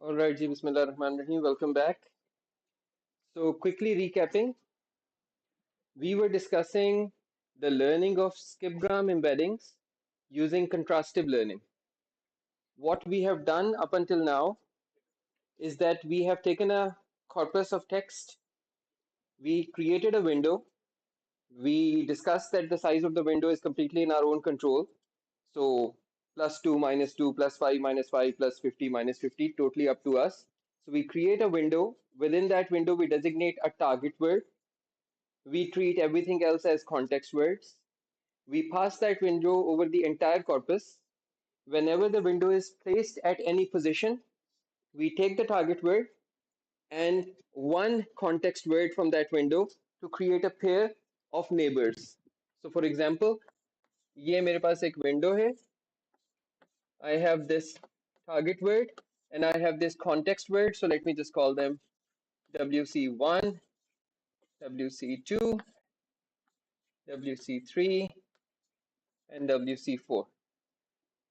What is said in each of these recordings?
All right, ji, Bismillah Rahman Rahim. Welcome back. So, quickly recapping, we were discussing the learning of skipgram embeddings using contrastive learning. What we have done up until now is that we have taken a corpus of text, we created a window, we discussed that the size of the window is completely in our own control. So, +2, -2, +5, -5, +50, -50, totally up to us. So, we create a window. Within that window, we designate a target word. We treat everything else as context words. We pass that window over the entire corpus. Whenever the window is placed at any position, we take the target word and one context word from that window to create a pair of neighbors. So for example, ये मेरे पास एक window है. I have this target word and I have this context word. So let me just call them WC1, WC2, WC3, and WC4.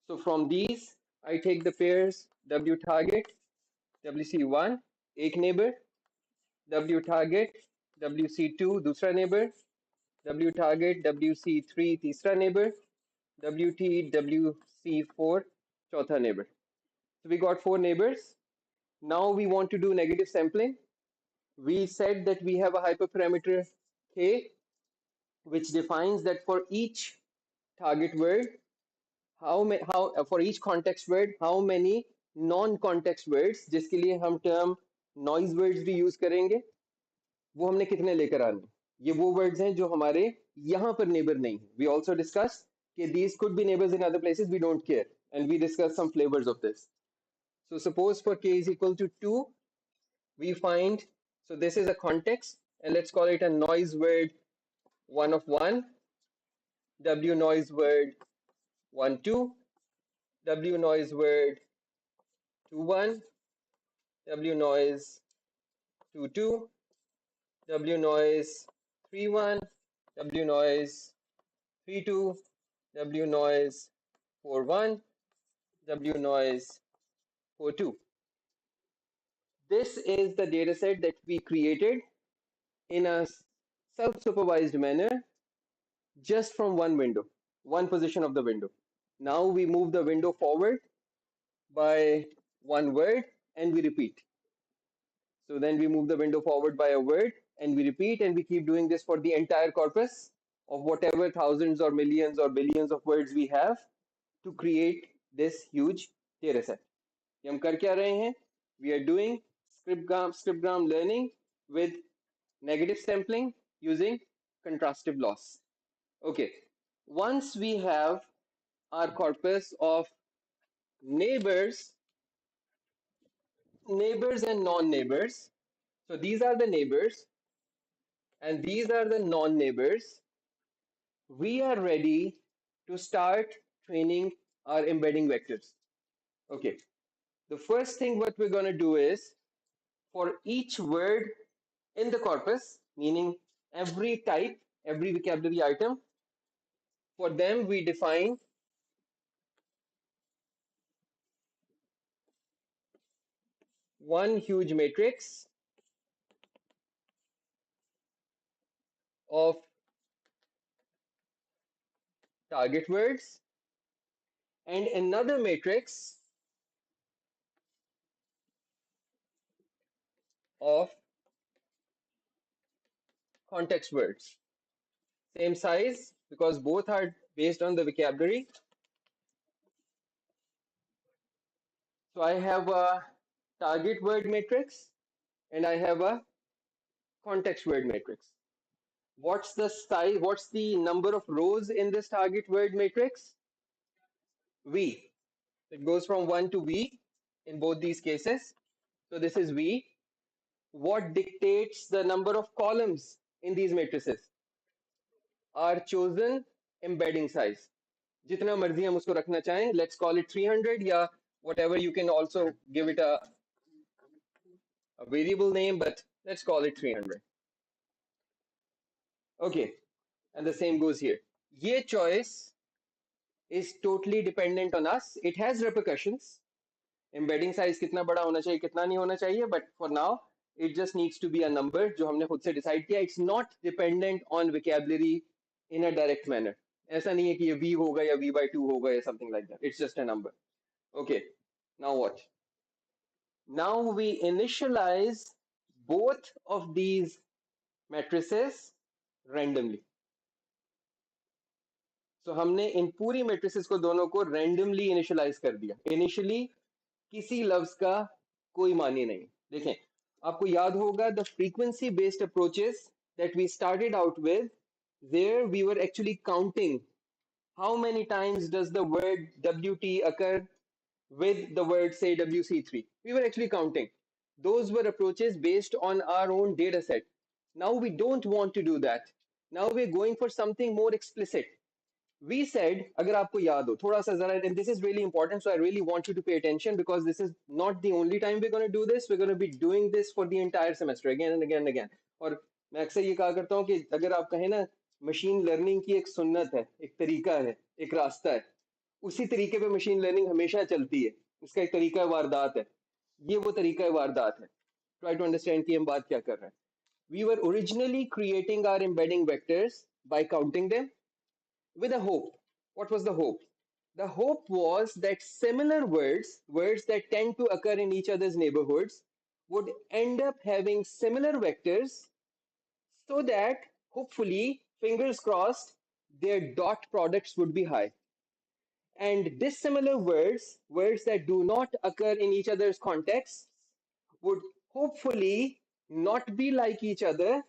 So from these, I take the pairs W target, WC1, एक neighbor, W target, WC2, दूसरा neighbor, W target, WC3, तीसरा neighbor, WT, WC4, चौथा neighbor. So we got 4 neighbors. Now we want to do negative sampling. We said that we have a hyperparameter K, which defines that for each target word, how for each context word how many non-context words जिसके लिए हम term noise words भी use करेंगे वो हमने कितने लेकर आने ये वो words हैं जो हमारे यहाँ पर neighbor नहीं है. We also discussed कि these could be neighbors in other places, we don't care, and we discussed some flavors of this. So suppose for k is equal to 2, we find, so this is a context and let's call it a noise word 1 of 1, w noise word 1 2, w noise word 2 1, W noise 2 2, W noise 3 1, W noise 3 2, W noise 4 1, W noise 4 2. This is the dataset that we created in a self-supervised manner just from one window, one position of the window. Now we move the window forward by one word and we repeat. So then we move the window forward by a word and we repeat, and we keep doing this for the entire corpus of whatever thousands or millions or billions of words we have to create this huge data set. ये हम कर क्या रहे हैं? We are doing scriptgram learning with negative sampling using contrastive loss. Okay, once we have our corpus of neighbors and non-neighbors, so these are the neighbors and these are the non-neighbors, we are ready to start training our embedding vectors. Okay, the first thing what we're going to do is for each word in the corpus, meaning every type, every vocabulary item, for them we define one huge matrix of target words and another matrix of context words. Same size because both are based on the vocabulary. So I have a target word matrix and I have a context word matrix. What's the size? What's the number of rows in this target word matrix? V. It goes from 1 to V in both these cases. So this is V. What dictates the number of columns in these matrices? Our chosen embedding size. जितना मर्जी हम उसको रखना चाहें, let's call it 300 या whatever, you can also give it a variable name, but let's call it 300. Okay, and the same goes here. Ye choice is totally dependent on us. It has repercussions. embedding size कितना बड़ा होना चाहिए कितना नहीं होना चाहिए, but for now it just needs to be a number जो हमने खुद से decide किया. It's not dependent on vocabulary in a direct manner. ऐसा नहीं है कि ये v होगा या v by 2 होगा या something like that. It's just a number. Okay, now what? Now we initialize both of these matrices randomly. So हमने इन पूरी matrices को दोनों को randomly initialize कर दिया. Initially किसी लफ्ज का कोई मानी नहीं. देखें, आपको याद होगा the frequency based approaches that we started out with, there we were actually counting how many times does the word WT occur with the word say WC3. We were actually counting. Those were approaches based on our own data set. Now we don't want to do that. Now we're going for something more explicit. We said, agar aapko yaad ho, thoda sa zara, and this is really important, so I really want you to pay attention because this is not the only time we're going to do this. We're going to be doing this for the entire semester again and again and again. और मैं अक्सर ये कहा करता हूँ कि अगर आप कहें ना मशीन लर्निंग की एक सुन्नत है, एक तरीका है, एक रास्ता है, उसी तरीके पे मशीन लर्निंग हमेशा चलती है. उसका एक तरीका वारदात है. ये वो तरीका वारदात है. Try to understand कि हम बात क्या कर रहे हैं. We were originally creating our embedding vectors by counting them with a hope. What was the hope? The hope was that similar words, words that tend to occur in each other's neighborhoods, would end up having similar vectors so that hopefully, fingers crossed, their dot products would be high. And dissimilar words, words that do not occur in each other's contexts, would hopefully not be like each other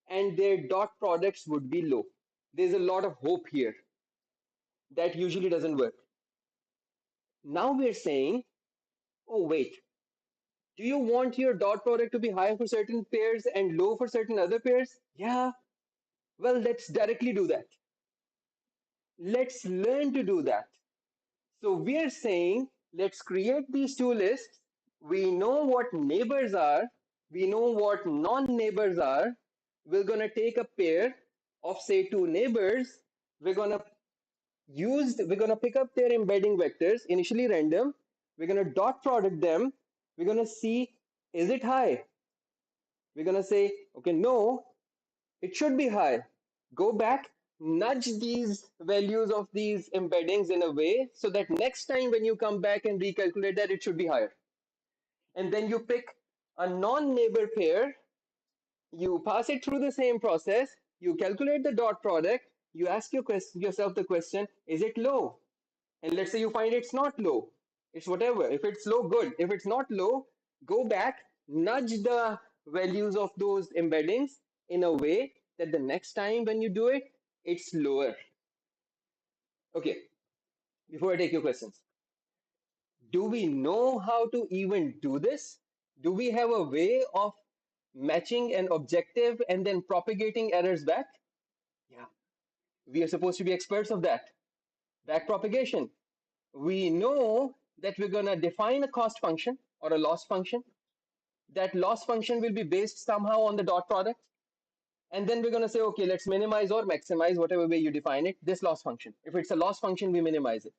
and their dot products would be low. There's a lot of hope here. That usually doesn't work. Now we're saying, oh, wait, do you want your dot product to be high for certain pairs and low for certain other pairs? Yeah, well, let's directly do that. Let's learn to do that. So we're saying, let's create these two lists. We know what neighbors are. We know what non-neighbors are. We're going to take a pair of, say, two neighbors. We're going to pick up their embedding vectors, initially random. We're going to dot product them. We're going to see, is it high? We're going to say, okay, no, it should be high. Go back, nudge these values of these embeddings in a way so that next time when you come back and recalculate that, it should be higher. And then you pick a non-neighbor pair, you pass it through the same process, you calculate the dot product, you ask yourself the question, is it low? And let's say you find it's not low. It's whatever. If it's low, good. If it's not low, go back, nudge the values of those embeddings in a way that the next time when you do it, it's lower. Okay, before I take your questions, do we know how to even do this? Do we have a way of matching an objective and then propagating errors back? Yeah, we are supposed to be experts of that. Back propagation. We know that we're going to define a cost function or a loss function. That loss function will be based somehow on the dot product. And then we're going to say, okay, let's minimize or maximize, whatever way you define it, this loss function. If it's a loss function, we minimize it.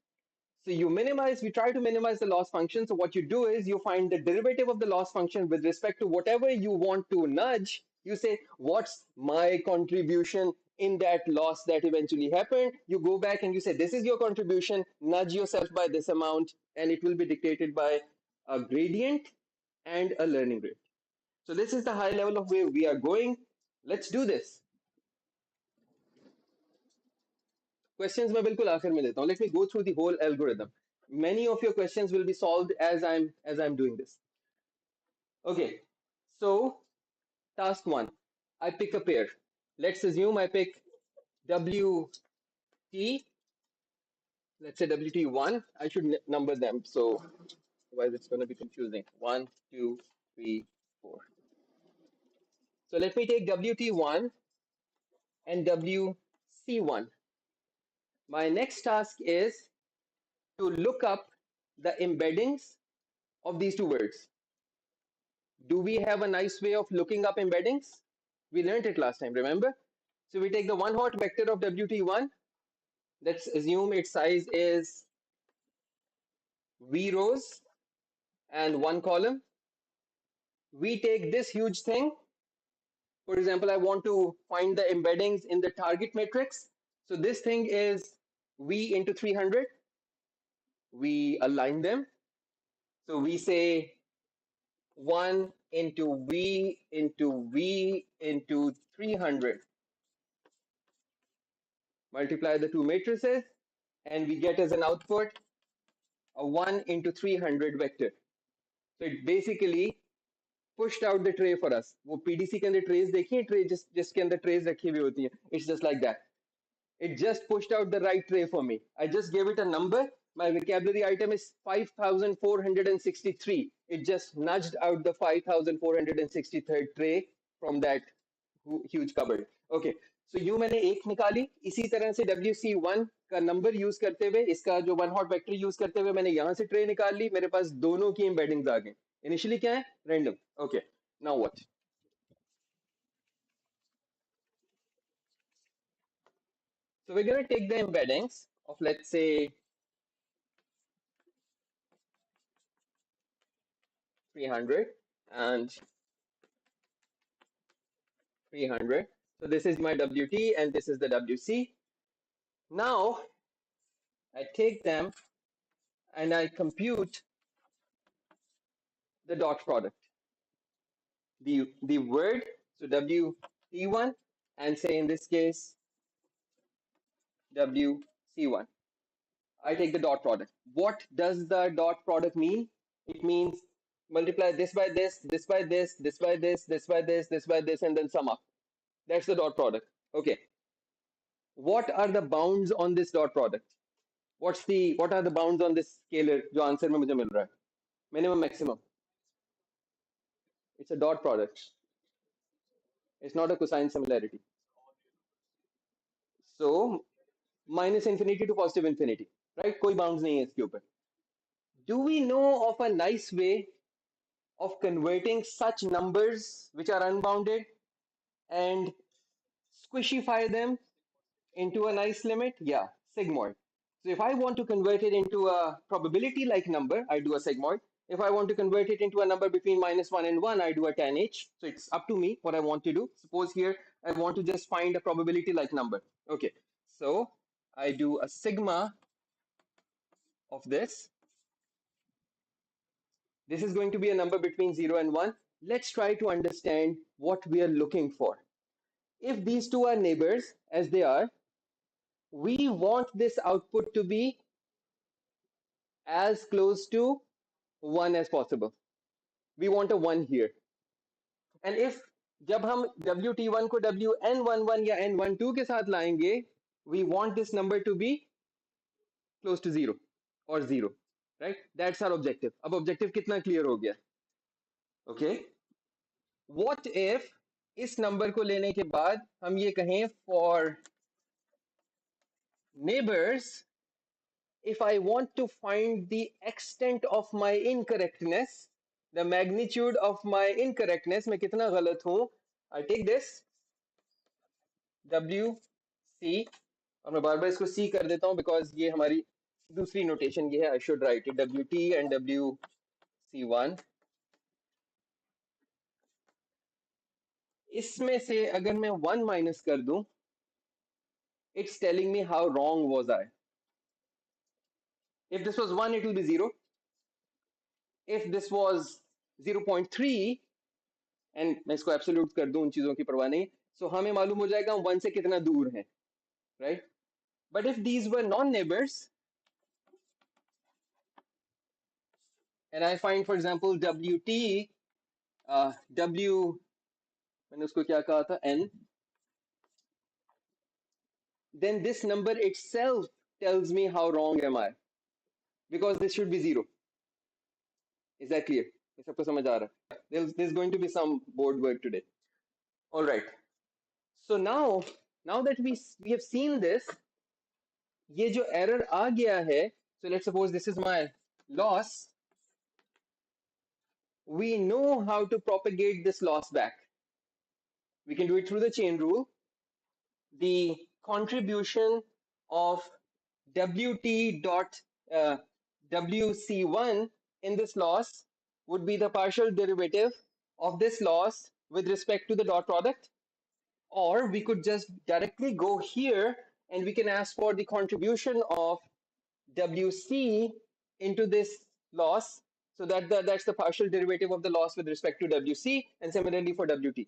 So you minimize, we try to minimize the loss function. So what you do is you find the derivative of the loss function with respect to whatever you want to nudge. You say, what's my contribution in that loss that eventually happened? You go back and you say, this is your contribution, nudge yourself by this amount, and it will be dictated by a gradient and a learning rate. So this is the high level of where we are going. Let's do this. Questions मैं बिल्कुल आखिर में देता हूँ. Let me go through the whole algorithm. Many of your questions will be solved as I'm doing this. Okay, so task one, I pick a pair. Let's assume I pick WT. Let's say WT1. I should number them, so otherwise it's going to be confusing. 1, 2, 3, 4. So let me take WT1 and WC1. My next task is to look up the embeddings of these two words. Do we have a nice way of looking up embeddings? We learned it last time, remember? So we take the one hot vector of WT1. Let's assume its size is V rows. and one column. We take this huge thing. For example, I want to find the embeddings in the target matrix. So this thing is V into 300. We align them. So we say 1 into V into V into 300. Multiply the two matrices, and we get as an output a 1 into 300 vector. So it basically pushed out the tray for us. वो PDC के अंदर trays देखिए, tray जिसके अंदर trays रखी हुई होती हैं. It's just like that. It just pushed out the right tray for me. I just gave it a number. My vocabulary item is 5,463. It just nudged out the 5,463rd tray from that huge cupboard. Okay. So यूं मैंने एक निकाली. इसी तरह से WC1 का number use करते हुए, इसका जो वन हॉट वेक्टर यूज करते हुए मैंने यहां से ट्रे निकाल ली. मेरे पास दोनों की एम्बेडिंग्स आ गई. इनिशियली क्या है? Random. Okay. Now what? So we're going to take the embeddings of, let's say, 300 and 300. So this is my WT and this is the WC. Now I take them and I compute the dot product. The word, so WT1 and say in this case WC1. I take the dot product. What does the dot product mean? It means multiply this by this, this by this, this by this, this by this, this by this, and then sum up. That's the dot product. Okay. What are the bounds on this dot product? What are the bounds on this scalar जो answer में मुझे मिल रहा है? Minimum, maximum. It's a dot product. It's not a cosine similarity. So minus infinity to positive infinity, right? कोई bounds नहीं है इसके ऊपर. Do we know of a nice way of converting such numbers which are unbounded and squishify them into a nice limit? Yeah, sigmoid. So if I want to convert it into a probability like number, I do a sigmoid. If I want to convert it into a number between -1 and 1, I do a tan h. So it's up to me what I want to do. Suppose here I want to just find a probability like number. Okay, so I do a sigma of this. This is going to be a number between 0 and 1. Let's try to understand what we are looking for. If these two are neighbors, as they are, we want this output to be as close to 1 as possible. We want a 1 here. And if जब हम WT1 को WN11 या N12 के साथ लाएंगे, we want this number to be close to 0 or 0. Right? That's our objective. अब objective कितना clear हो गया? Okay. What if इस number को लेने के बाद हम ये कहें for neighbors, if I want to find the extent of my incorrectness, the magnitude of my incorrectness, मैं कितना गलत हूं, I take this W C और मैं बार बार इसको C कर देता हूं because ये हमारी दूसरी notation ये है. I should write it WT and WC1. इसमें से अगर मैं 1 माइनस कर दूं, it's telling me how wrong was I. If this was 1, it will be 0. If this was 0.3, and मैं इसको एब्सोल्यूट कर दूं, उन चीजों की परवाह नहीं, सो हमें मालूम हो जाएगा हम 1 से कितना दूर हैं, right? But if these were non neighbours and I find for example WT W, मैंने उसको क्या कहा था, N, then this number itself tells me how wrong am I, because this should be 0. Is that clear? ये सबको समझ आ रहा है? There's going to be some board work today. All right. So now that we have seen this, ये जो error आ गया है, so let's suppose this is my loss. We know how to propagate this loss back. We can do it through the chain rule. The contribution of WT dot WC1 in this loss would be the partial derivative of this loss with respect to the dot product. Or we could just directly go here and we can ask for the contribution of WC into this loss. So that's the partial derivative of the loss with respect to WC, and similarly for WT.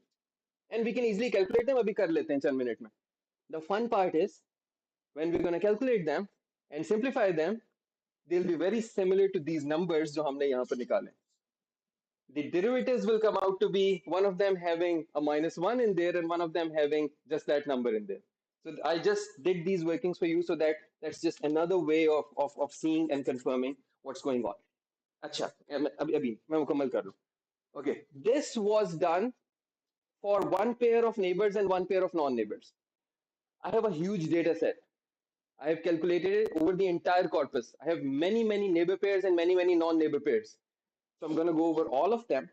And we can easily calculate them. Abhi kar lete hain 4 minute mein. The fun part is when we're going to calculate them and simplify them, they'll be very similar to these numbers जो हमने यहाँ पर निकाले. The derivatives will come out to be one of them having a -1 in there and one of them having just that number in there. So I just did these workings for you so that that's just another way of seeing and confirming what's going on. अच्छा अभी मैं मुकम्मल कर लूँ. Okay, this was done for one pair of neighbors and one pair of non-neighbors. I have a huge data set. I have calculated it over the entire corpus. I have many neighbor pairs and many non-neighbor pairs. So I'm going to go over all of them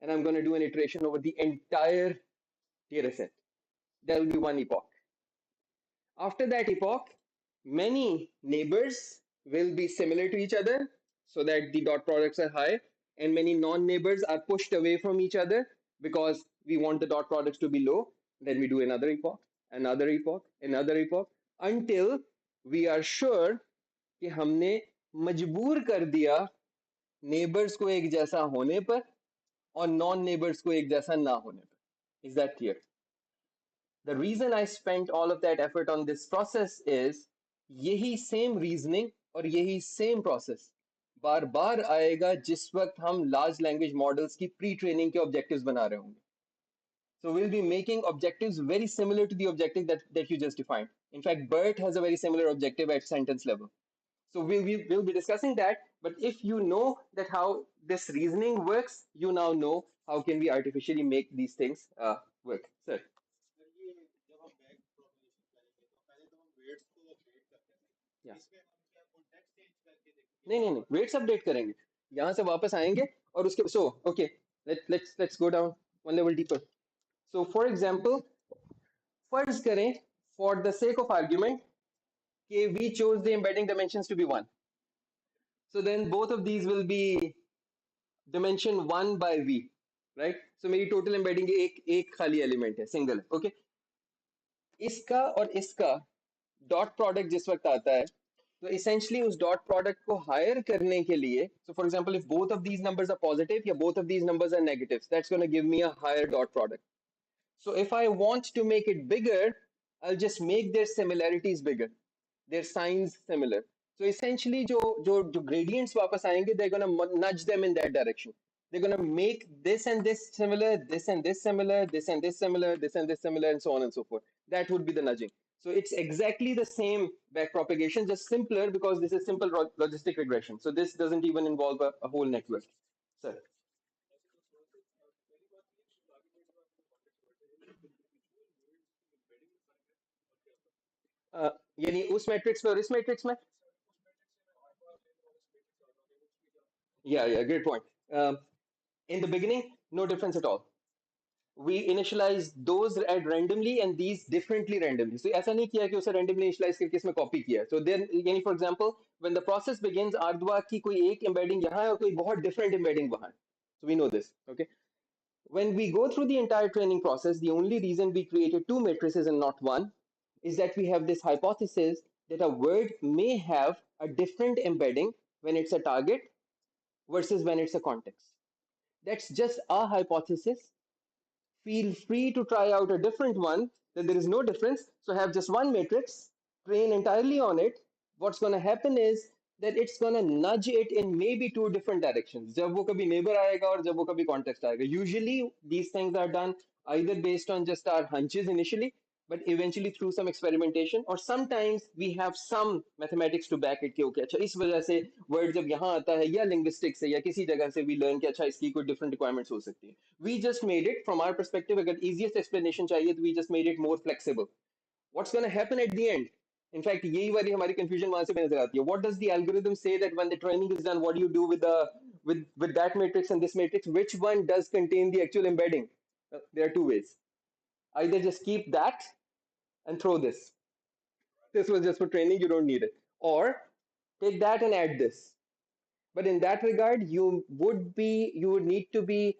and I'm going to do an iteration over the entire data set. There will be one epoch. After that epoch, many neighbors will be similar to each other so that the dot products are high, and many non-neighbors are pushed away from each other because we want the dot products to be low. Then we do another epoch, another epoch, another epoch until we are sure कि हमने मजबूर कर दिया neighbours को एक जैसा होने पर और नॉन नेबर्स को एक जैसा ना होने पर. Is that clear? The reason I spent all of that effort on this process is यही same reasoning और यही same process बार बार आएगा जिस वक्त हम large language models की pre-training के objectives बना रहे होंगे. So we'll be making objectives very similar to the objective that you just defined. In fact, BERT has a very similar objective at sentence level. So we'll be discussing that. But if you know that how this reasoning works, you now know how can we artificially make these things work. Sir. Yeah. नहीं weights update करेंगे यहाँ से वापस आएंगे और उसके so okay let's go down one level deeper. So for example, फर्ज करें for the sake of argument कि we chose the embedding dimensions to be 1. So then both of these will be dimension 1 by v, right? So मेरी total embedding एक खाली element है, single है, okay? इसका और इसका डॉट प्रोडक्ट जिस वक्त आता है तो essentially उस डॉट प्रोडक्ट को हायर करने के लिए, so for example if both of these numbers are positive या both of these numbers are negatives, that's going to give me a higher dot product. So if I want to make it bigger, I'll just make their similarities bigger, their signs similar. So essentially जो gradients वापस आएंगे, they're going to nudge them in that direction. They're going to make this and this similar, this and this similar, this and this similar, this and this similar, and so on and so forth. That would be the nudging. So it's exactly the same backpropagation, just simpler because this is simple logistic regression. So this doesn't even involve a whole network. Sir. यानी उस matrix में और इस matrix में yeah, great point. In the beginning, no difference at all. We initialize those at randomly and these differently randomly. So ऐसा नहीं किया कि उसे randomly initialize करके इसमें copy किया. So then, यानी for example, when the process begins, आर्दवा की कोई एक embedding यहाँ है और कोई बहुत different embedding वहाँ है. So we know this, okay? When we go through the entire training process, the only reason we created two matrices and not one is that we have this hypothesis that a word may have a different embedding when it's a target versus when it's a context. That's just a hypothesis. Feel free to try out a different one, then there is no difference. So have just one matrix, train entirely on it. What's going to happen is that it's going to nudge it in maybe two different directions. जब वो कभी neighbor आएगा और जब वो कभी context आएगा. Usually these things are done either based on just our hunches initially, but eventually through some experimentation, or sometimes we have some mathematics to back it कि okay अच्छा इस वजह से word जब यहाँ आता है या linguistics से या किसी जगह से we learn कि अच्छा इसकी कोई different requirements हो सकती है. We just made it from our perspective, अगर easiest explanation चाहिए तो we just made it more flexible. What's going to happen at the end? In fact, यही वाली हमारी confusion वहां से भी नजर आती है. What does the algorithm say that when the training is done, what do you do with the with that matrix and this matrix? Which one does contain the actual embedding? There are two ways. Either just keep that and throw this. This was just for training, you don't need it. Or take that and add this. But in that regard, you would need to be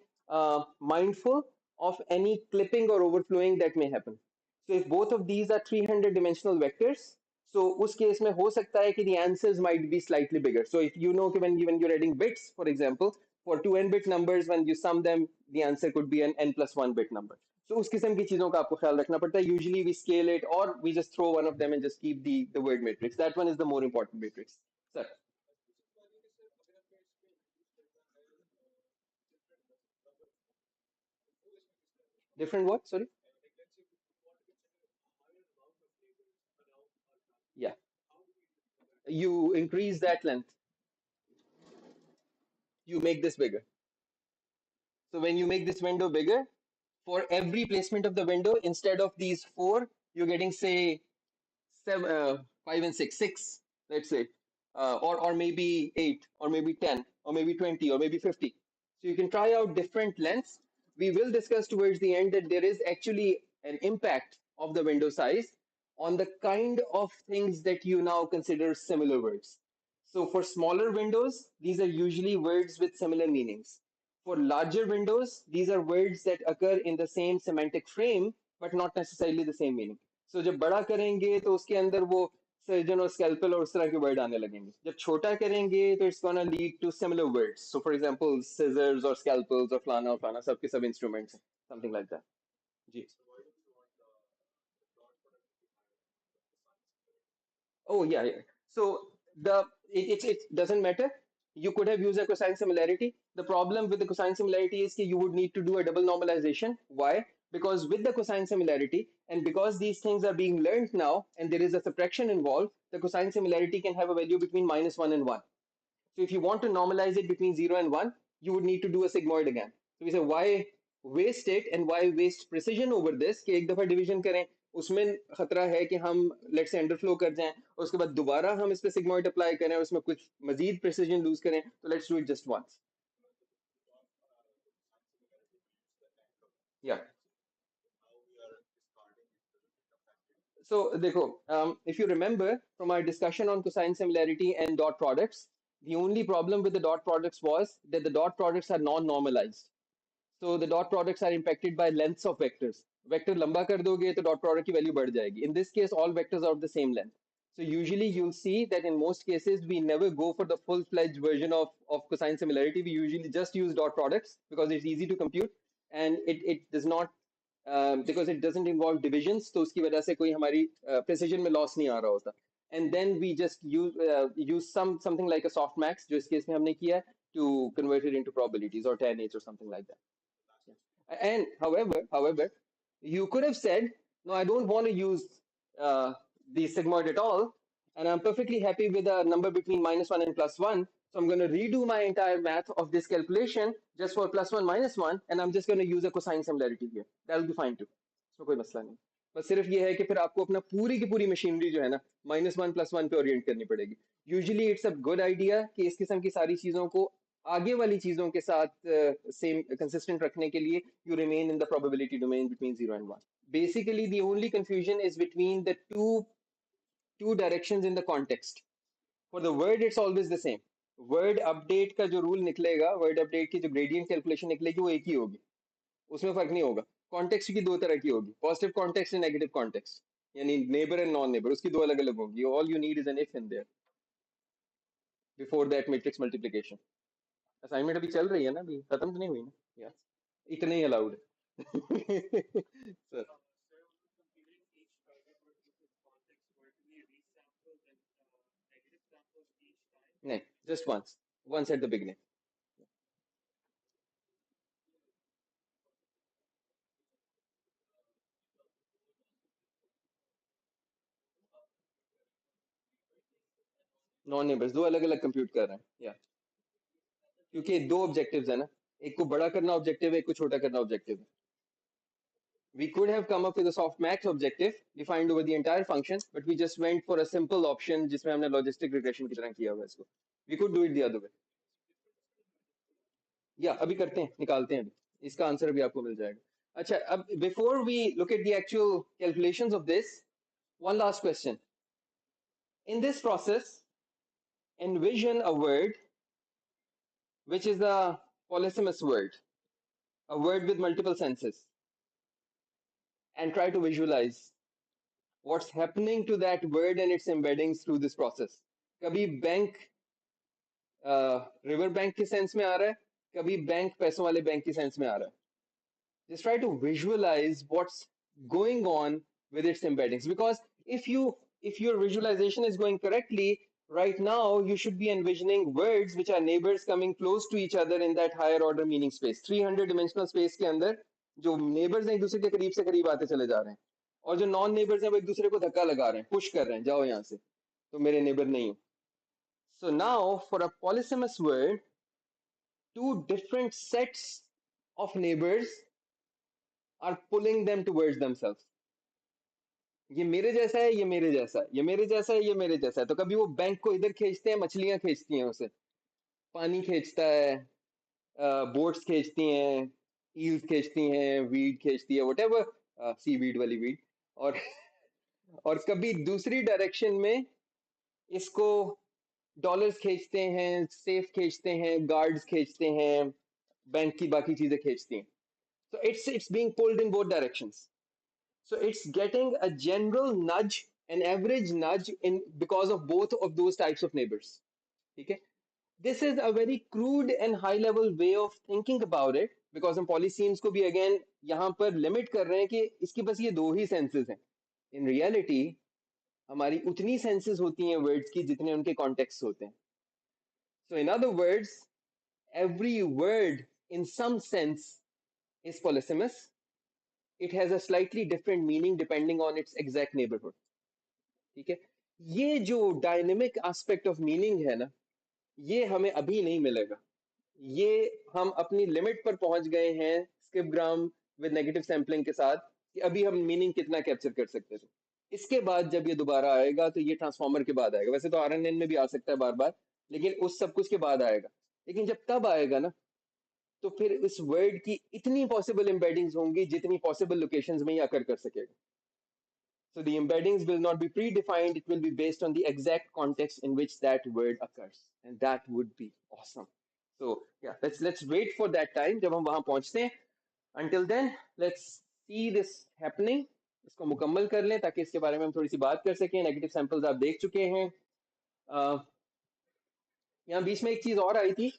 mindful of any clipping or overflowing that may happen. So if both of these are 300 dimensional vectors, so उस case में हो सकता है कि the answers might be slightly bigger. So if you know कि when you're adding bits, for example, for two n-bit numbers, when you sum them, the answer could be an n plus 1 bit number. So उस किस्म की चीजों का आपको ख्याल रखना पड़ता है. Usually we scale it or we just throw one of them and just keep the word matrix. That one is the more important matrix. Sir, different what? Sorry. Yeah. You increase that length. You make this bigger. So when you make this window bigger, for every placement of the window, instead of these four, you're getting say seven, five and six, let's say, or maybe eight, or maybe 10, or maybe 20, or maybe 50. So you can try out different lengths. We will discuss towards the end that there is actually an impact of the window size on the kind of things that you now consider similar words. So for smaller windows, these are usually words with similar meanings. For larger windows, these are words that occur in the same semantic frame, but not necessarily the same meaning. So जब बड़ा करेंगे तो उसके अंदर वो surgeon और scalpel और उस तरह के वर्ड आने लगेंगे. जब छोटा करेंगे तो it's gonna lead to similar words. So for example, scissors or scalpels or flaना सब के सब instruments हैं. Something like that. Ji. Oh yeah, yeah. So it doesn't matter. You could have used a cosine similarity. The problem with the cosine similarity is that you would need to do a double normalization. Why? Because with the cosine similarity, and because these things are being learned now, and there is a subtraction involved, the cosine similarity can have a value between -1 and 1. So if you want to normalize it between 0 and 1, you would need to do a sigmoid again. So we say why waste it and why waste precision over this कि एक दफा division करें उसमें खतरा है कि हम late से अंडरफ्लो कर जाएं और उसके बाद दोबारा हम इस पे सिग्मॉइड अप्लाई करें और उसमें कुछ मजीद प्रिसीजन लूज करें तो let's do it just once या So देखो if you remember from our discussion on cosine similarity and dot products, the only problem with the dot products was that the dot products are non-normalized. So the dot products are impacted by lengths of vectors. Vector लंबा कर दोगे तो dot product की value बढ़ जाएगी. In this case, all vectors are of the same length. So usually you'll see that in most cases we never go for the full-fledged version of cosine similarity. We usually just use dot products because it's easy to compute and it does not because it doesn't involve divisions. तो उसकी वजह से कोई हमारी precision में loss नहीं आ रहा होता. And then we just use something like a softmax जो इस case में हमने किया to convert it into probabilities or 10 or something like that. And however, you could have said, no, I don't want to use the sigmoid at all, and I'm perfectly happy with a number between -1 and +1. So I'm going to redo my entire math of this calculation just for +1 -1, and I'm just going to use a cosine similarity here. That'll be fine too. इसमें कोई मसला नहीं. बस सिर्फ ये है कि फिर आपको अपना पूरी की पूरी मशीनरी जो है ना -1 +1 पे ओरिएंट करनी पड़ेगी. Usually it's a good idea कि इस किस्म की सारी चीजों को आगे वाली चीजों के साथ सेम कंसिस्टेंट रखने के लिए you remain in the probability domain between 0 and 1. Basically, the only confusion is between the two directions in the context. For the word, it's always the same. Word update का जो rule निकलेगा, word update की जो gradient calculation निकलेगी वो एक ही होगी. उसमें फर्क नहीं होगा. Context की दो तरह की होगी. Positive context and negative context. यानी neighbor and non-neighbor उसकी दो अलग अलग होगी. All you need is an if in there before that matrix multiplication. Assignment अभी चल रही है ना अभी खत्म तो नहीं हुई ना? Yeah. इतने ही allowed है. Sir. No, just once. Once at the beginning. Non neighbours दो अलग अलग कंप्यूट कर रहे हैं या क्योंकि दो ऑब्जेक्टिव्स है ना एक को बड़ा करना ऑब्जेक्टिव है एक को छोटा करना ऑब्जेक्टिव है we could have come up with a softmax objective defined over the entire function but we just went for a simple option जिसमें हमने logistic regression की तरह किया हुआ है इसको we could do it the other way या अभी करते हैं निकालते हैं अभी इसका आंसर अभी आपको मिल जाएगा अच्छा अब before we look at the actual calculations of this one last question in this process envision a word which is a polysemous word, a word with multiple senses, and try to visualize what's happening to that word and its embeddings through this process. कभी bank river bank के sense में आ रहा है, कभी bank पैसों वाले bank की sense में आ रहा है. Just try to visualize what's going on with its embeddings, because if your visualization is going correctly, right now you should be envisioning words which are neighbors coming close to each other in that higher order meaning space. 300 dimensional space के अंदर जो neighbors हैं एक दूसरे के करीब से करीब आते चले जा रहे हैं, और जो नॉन नेबर्स हैं वो एक दूसरे को धक्का लगा रहे हैं, पुश कर रहे हैं, जाओ यहाँ से, तो मेरे नेबर नहीं हो. So now for a polysemous word, two different sets of neighbors are pulling them towards themselves. ये मेरे जैसा है, ये मेरे जैसा है, ये मेरे जैसा है, ये मेरे जैसा है. तो कभी वो बैंक को इधर खींचते हैं, मछलियां खींचती हैं उसे, पानी खींचता है, बोट्स खींचती हैं, ईल्स खींचती हैं, वीड खींचती है, व्हाटएवर, सी वीड वाली वीड. और कभी दूसरी डायरेक्शन में इसको डॉलर्स खींचते हैं, सेफ खींचते हैं, गार्ड्स खींचते हैं, बैंक की बाकी चीजें खींचती हैं. So it's being pulled in both directions. So it's getting a general nudge, an average nudge in because of both of those types of neighbors. Okay? This is a very crude and high level way of thinking about it, because हम polysemes को भी again यहाँ पर limit कर रहे हैं कि इसकी बस ये दो ही senses हैं. In reality हमारी उतनी senses होती हैं words की जितने उनके contexts होते हैं. So in other words, every word in some sense is polysemous. It has a slightly different meaning depending on its exact neighborhood. ठीक है, ये जो डायनेमिक एस्पेक्ट ऑफ मीनिंग है ना, ये हमें अभी नहीं मिलेगा. ये हम अपनी लिमिट पर पहुंच गए हैं skip gram with negative sampling के साथ, कि अभी हम मीनिंग कितना कैप्चर कर सकते थे. इसके बाद जब ये दोबारा आएगा तो ये ट्रांसफॉर्मर के बाद आएगा. वैसे तो आरएनएन में भी आ सकता है बार बार, लेकिन उस सब कुछ के बाद आएगा. लेकिन जब तब आएगा ना, तो फिर इस वर्ड की इतनी पॉसिबल एम्बेडिंग्स होंगी जितनी पॉसिबल लोकेशंस में ही अकर कर सकेगा. So the embeddings will not be predefined, it will be based on the exact context in which that word occurs, and that would be awesome. So yeah, let's wait for that time जब हम वहां पहुंचते हैं. Until then, let's see this happening. इसको मुकम्मल कर लें ताकि इसके बारे में हम थोड़ी सी बात कर सकें. नेगेटिव सैंपल्स आप देख चुके हैं. यहाँ बीच में एक चीज और आई थी,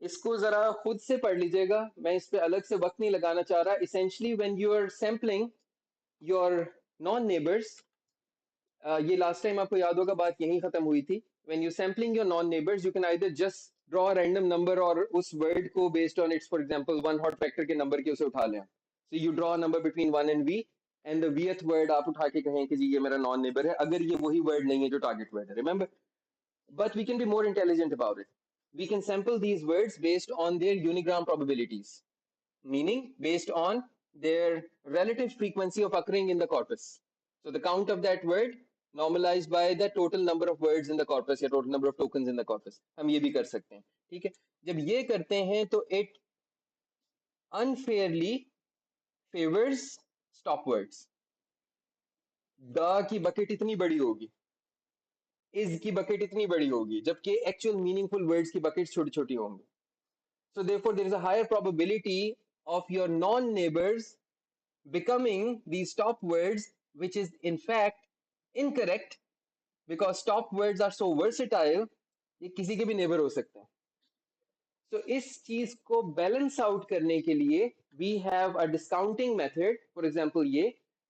इसको जरा खुद से पढ़ लीजिएगा, मैं इस पे अलग से वक्त नहीं लगाना चाह रहा. Essentially when you are sampling your non neighbors, ये लास्ट टाइम आपको याद होगा बात यहीं खत्म हुई थी. When you sampling your non neighbors, you can either just draw a random number और उस word को based on its, for example, one hot factor के number के उसे उठा लें. So you draw a number between 1 and v, and the vth word आप उठा के कहें कि जी ये मेरा non neighbor है, अगर ये वही word नहीं है जो target word है. Remember, but we can be more intelligent about it. We can sample these words based on their unigram probabilities, meaning based on their relative frequency of occurring in the corpus. So the count of that word normalized by the total number of words in the corpus या total number of tokens in the corpus. हम ये भी कर सकते हैं. ठीक है, जब ये करते हैं तो it unfairly favors stop words. The key bucket इतनी बड़ी होगी, इज की बकेट इतनी बड़ी होगी, जबकि एक्चुअल मीनिंगफुल वर्ड्स की बकेट छोटी छोटी होंगी. So therefore there is a higher probability of your non-neighbors becoming these stop words, which is in fact incorrect, because stop words are so versatile, ये किसी के भी नेबर हो सकते हैं. So इस चीज को बैलेंस आउट करने के लिए we have a discounting method. For example ये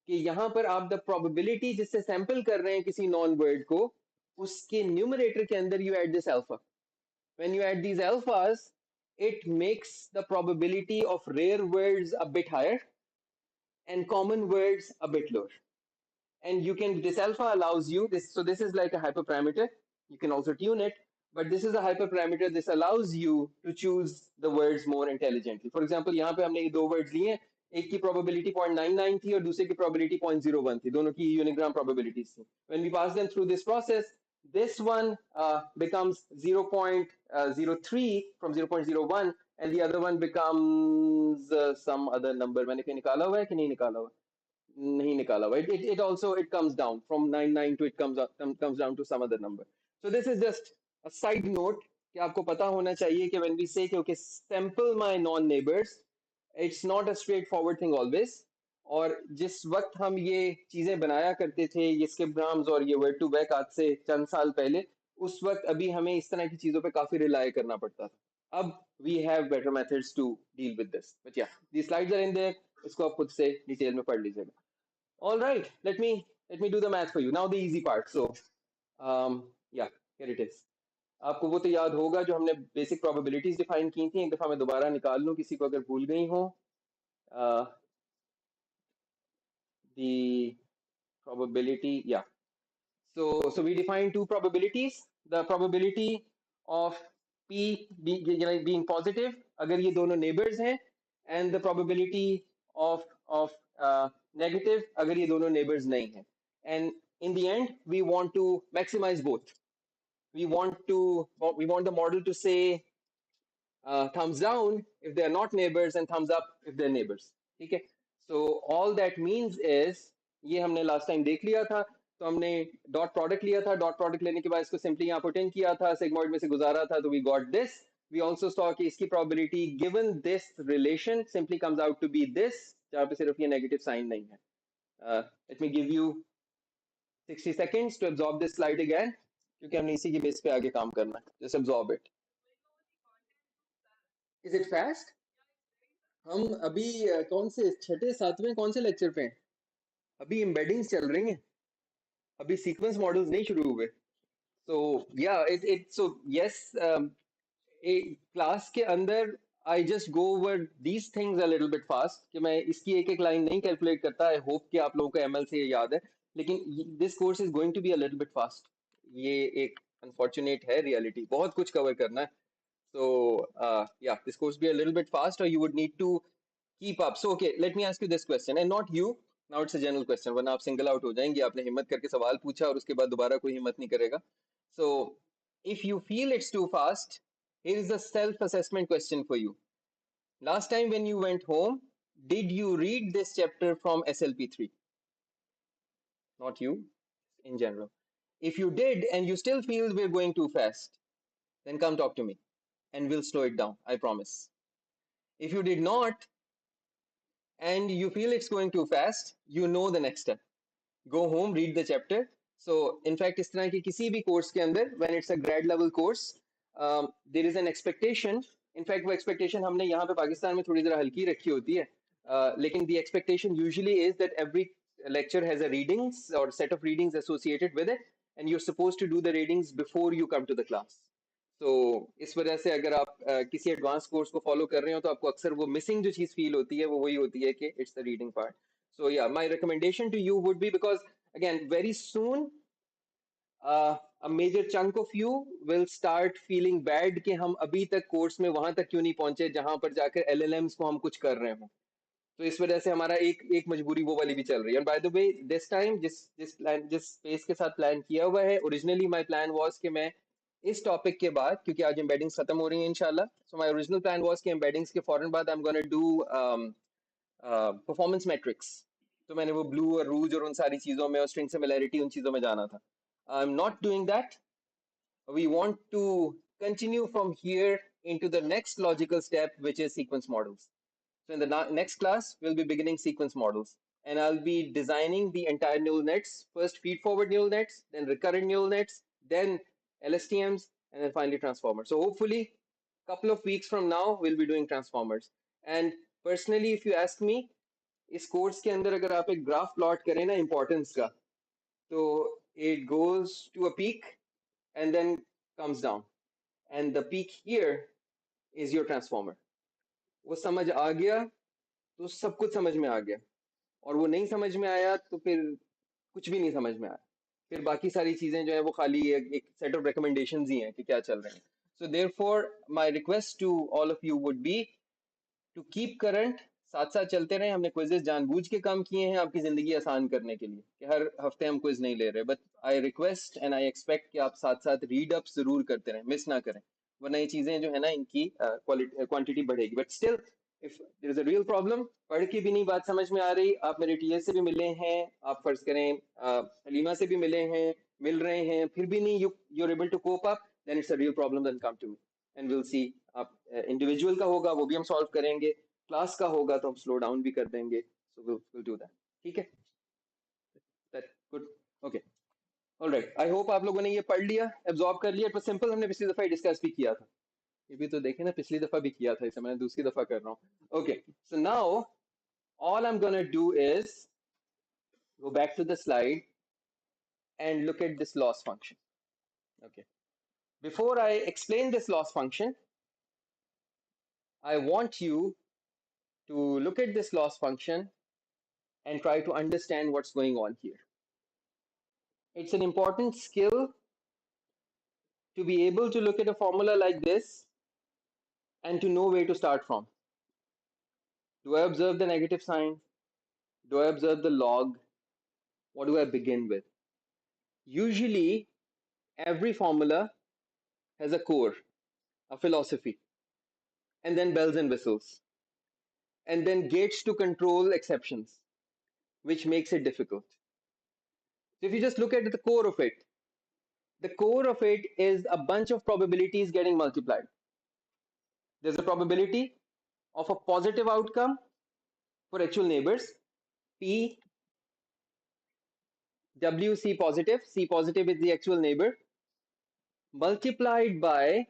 कि यहाँ पर आप the probability जिससे सैंपल कर रहे हैं किसी नॉन वर्ड को, उसके न्यूमरेटर के अंदर you add this alpha. When you add these alphas, it makes the probability of rare words a bit higher and common words a bit lower. And you can, this alpha allows you this, so this is like a hyperparameter, you can also tune it, but this is a hyperparameter. This allows you to choose the words more intelligently. For example यहाँ पे हमने ये दो words लिए हैं, एक की probability 0.99 थी और दूसरे की probability 0.01 थी, दोनों की unigram probabilities थी. When we pass them through this process, this one becomes 0.03 from 0.01, and the other one becomes some other number. मैंने कहीं निकाला हुआ है कि नहीं निकाला हुआ? नहीं निकाला हुआ. It also it comes down from 99 to it comes down to some other number. So this is just a side note कि आपको पता होना चाहिए कि when we say कि okay sample my non neighbors, it's not a straightforward thing always. और जिस वक्त हम ये चीजें बनाया करते थे, ये स्किपग्राम्स और ये वर्ड टू बैक आज से चंद साल पहले, उस वक्त अभी हमें इस तरह की चीजों पे काफी रिलाय करना पड़ता था. अब we have better methods to deal with this. But yeah, these slides are in there. इसको आप खुद से डिटेल में पढ़ लीजिएगा. All right, let me do the math for you. Now the easy part. So, yeah, here it is. आपको वो तो याद होगा जो हमने बेसिक प्रोबेबिलिटीज डिफाइन की थी. एक दफा मैं दोबारा निकाल लूं किसी को अगर भूल गई हो. The probability, yeah. So we define two probabilities. The probability of P being positive, अगर ये दोनों neighbors हैं, and the probability of negative, अगर ये दोनों neighbors नहीं हैं. And in the end, we want to maximize both. We want the model to say thumbs down if they're not neighbors and thumbs up if they're neighbors. ठीक है. So all that means is, ये हमने last time देख लिया था. तो हमने dot product लिया था. डॉट प्रोडक्ट लेने के बाद इसको सिंपली यहाँ पुट इन किया था, सिग्मॉइड में से गुजारा था, तो we got this. We also saw कि इसकी probability given this relation simply comes out to be this, जहाँ पे सिर्फ ये नेगेटिव साइन नहीं है. Let me give you 60 seconds to absorb this slide again, क्योंकि हमने इसी की बेस पे आगे काम करना है. Just absorb it. Is it fast? हम अभी कौन से छठे सातवें कौन से लेक्चर पे हैं? अभी एम्बेडिंग्स चल रही हैं, अभी सीक्वेंस मॉडल्स नहीं शुरू हुए. So yeah, so yes, class के अंदर I just go over these things a little bit fast, कि मैं इसकी एक एक लाइन नहीं कैलकुलेट करता. I hope कि आप लोगों को ML से ये याद है, लेकिन this course is going to be a little bit fast. ये एक unfortunate है reality, बहुत कुछ कवर करना है. So yeah, this course be a little bit fast, or you would need to keep up. So okay, let me ask you this question, and not you. Now it's a general question. वरना आप single out हो जाएंगे. आपने हिम्मत करके सवाल पूछा और उसके बाद दोबारा कोई हिम्मत नहीं करेगा. So if you feel it's too fast, here is a self-assessment question for you. Last time when you went home, did you read this chapter from SLP3? Not you, in general. If you did and you still feel we're going too fast, then come talk to me and we'll slow it down, I promise. If you did not and you feel it's going too fast, you know the next step. Go home, read the chapter. So in fact, इस तरह के किसी भी course के अंदर, when it's a grad level course, there is an expectation. In fact, वो expectation हमने यहाँ पे पाकिस्तान में थोड़ी ज़रा हल्की रखी होती है. लेकिन the expectation usually is that every lecture has a readings or set of readings associated with it, and you're supposed to do the readings before you come to the class. तो इस वजह से अगर आप किसी एडवांस कोर्स को follow कर रहे हो तो आपको अक्सर वो मिसिंग जो चीज़ फील होती है वो वही होती है कि it's the reading part. So yeah, my recommendation to you would be, because again, very soon a major chunk of you will start feeling bad कि हम अभी तक कोर्स में वहां तक क्यों नहीं पहुंचे जहां पर जाकर LLMs को हम कुछ कर रहे हो. तो इस वजह से हमारा एक मजबूरी वो वाली भी चल रही है. Bye the way, this time जिस स्पेस के साथ प्लान किया हुआ है, ओरिजिनली माय प्लान वाज कि मैं इस टॉपिक के बाद, क्योंकि आज एम्बेडिंग्स खत्म हो रही है इंशाल्लाह, so my original plan was कि एम्बेडिंग्स के फौरन बाद I am gonna do performance matrix. तो मैंने वो ब्लू और रूज और उन सारी चीजों में और स्ट्रिंग सिमिलैरिटी उन चीजों में जाना था. I am not doing that. We want to continue from here into the next logical step, which is sequence models. So in the next class, we'll be beginning sequence models, and I'll be designing the entire neural nets. First feed-forward neural nets, then recurrent neural nets, then LSTMs, and then finally transformers. So hopefully, a couple of weeks from now, we'll be doing transformers. And personally, if you ask me, इस course के अंदर अगर आप एक graph plot करें ना importance का, तो it goes to a peak and then comes down, and the peak here is your transformer. वो समझ आ गया तो सब कुछ समझ में आ गया, और वो नहीं समझ में आया तो फिर कुछ भी नहीं समझ में आया. फिर बाकी सारी चीजें जो है वो खाली एक सेट ऑफ रिकमेंडेशंस ही हैं कि क्या चल रहे हैं. So therefore my request to all of you would be to keep current. साथ साथ चलते रहे. हमने क्विजेस जानबूझ के काम किए हैं आपकी जिंदगी आसान करने के लिए कि हर हफ्ते हम क्विज नहीं ले रहे, but I request and I expect कि आप साथ साथ रीड अप जरूर करते रहें, मिस ना करें, वरना ये चीजें जो है ना इनकी क्वांटिटी बढ़ेगी. But still if there is a real problem, पढ़ के भी नहीं बात समझ में आ रही, आप मेरे टीए से भी मिले हैं, आप फर्ज करें हलीमा से भी मिले हैं, मिल रहे हैं, फिर भी नहीं you are able to cope up, then it's a real problem, then come to me. And will see आप इंडिविजुअल का होगा वो भी हम सॉल्व करेंगे, क्लास का होगा तो हम स्लो डाउन भी कर देंगे, सो विल डू दैट। ठीक है, that good, okay, alright. I hope आप लोगों ने ये पढ़ लिया, एब्जॉर्ब कर लिया। इट वाज सिंपल, हमने पिछली दफा डिस्कस भी किया था, ये भी तो देखे ना, पिछली दफा भी किया था, इसे मैं दूसरी दफा कर रहा हूँ। Okay, so now all I'm gonna do is go back to the slide and look at this loss function. Okay. Before I explain this loss function, I want you to look at this loss function and try to understand what's going on here. It's an important skill to be able to look at a formula like this and to know where to start from. Do I observe the negative sign? Do I observe the log? What do I begin with? Usually, every formula has a core, a philosophy, and then bells and whistles, and then gates to control exceptions, which makes it difficult. So if you just look at the core of it is a bunch of probabilities getting multiplied. There's a probability of a positive outcome for actual neighbors, P, W, C positive is the actual neighbor, multiplied by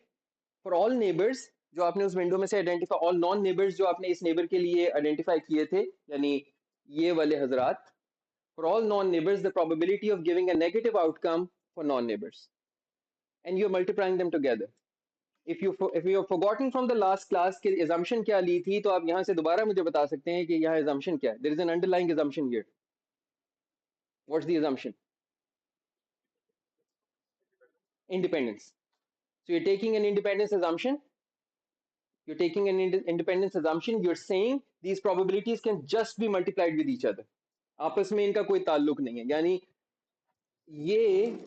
for all neighbors जो आपने उस window में से identify, all non neighbours जो आपने इस neighbour के लिए आइडेंटिफाई किए थे, यानी ये वाले हजरात, for all non-neighbors the probability of giving a negative outcome for non-neighbors, and you're multiplying them together. If you have forgotten from the last class कि assumption क्या ली थी, तो आप यहाँ से दोबारा मुझे बता सकते हैं कि यहाँ assumption क्या है. There is an underlying assumption here. What's the assumption? Independence. So you're taking an independence assumption. You're saying these probabilities can just be multiplied with each other. आपस में इनका कोई ताल्लुक नहीं है, यानी ये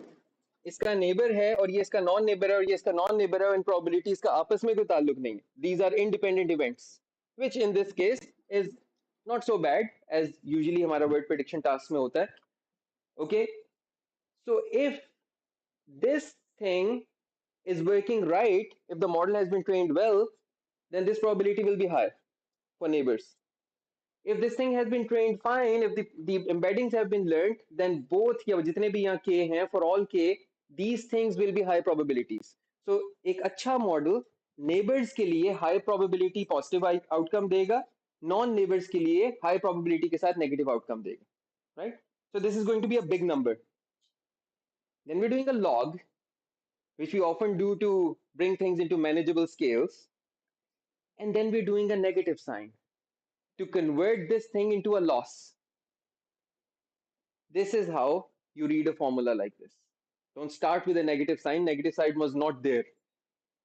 इसका नेबर है और ये इसका नॉन नेबर है और ये इसका नॉन नेबर है, और इन प्रोबेबिलिटीज का आपस में कोई ताल्लुक नहीं है. These are independent events, which in this case is not so bad as usually हमारा वर्ड प्रेडिक्शन टास्क में होता है. Okay, so if this thing is working right, if the model has been trained well, then this probability will be high for neighbors. If this thing has been trained fine, if the embeddings have been learned, then both या जितने भी यहाँ k हैं, for all k, these things will be high probabilities. So एक अच्छा model neighbors के लिए high probability positive outcome देगा, non neighbors के लिए high probability के साथ negative outcome देगा, right? So this is going to be a big number. Then we're doing a log, which we often do to bring things into manageable scales, and then we're doing a negative sign to convert this thing into a loss. This is how you read a formula like this. Don't start with a negative sign. Negative sign was not there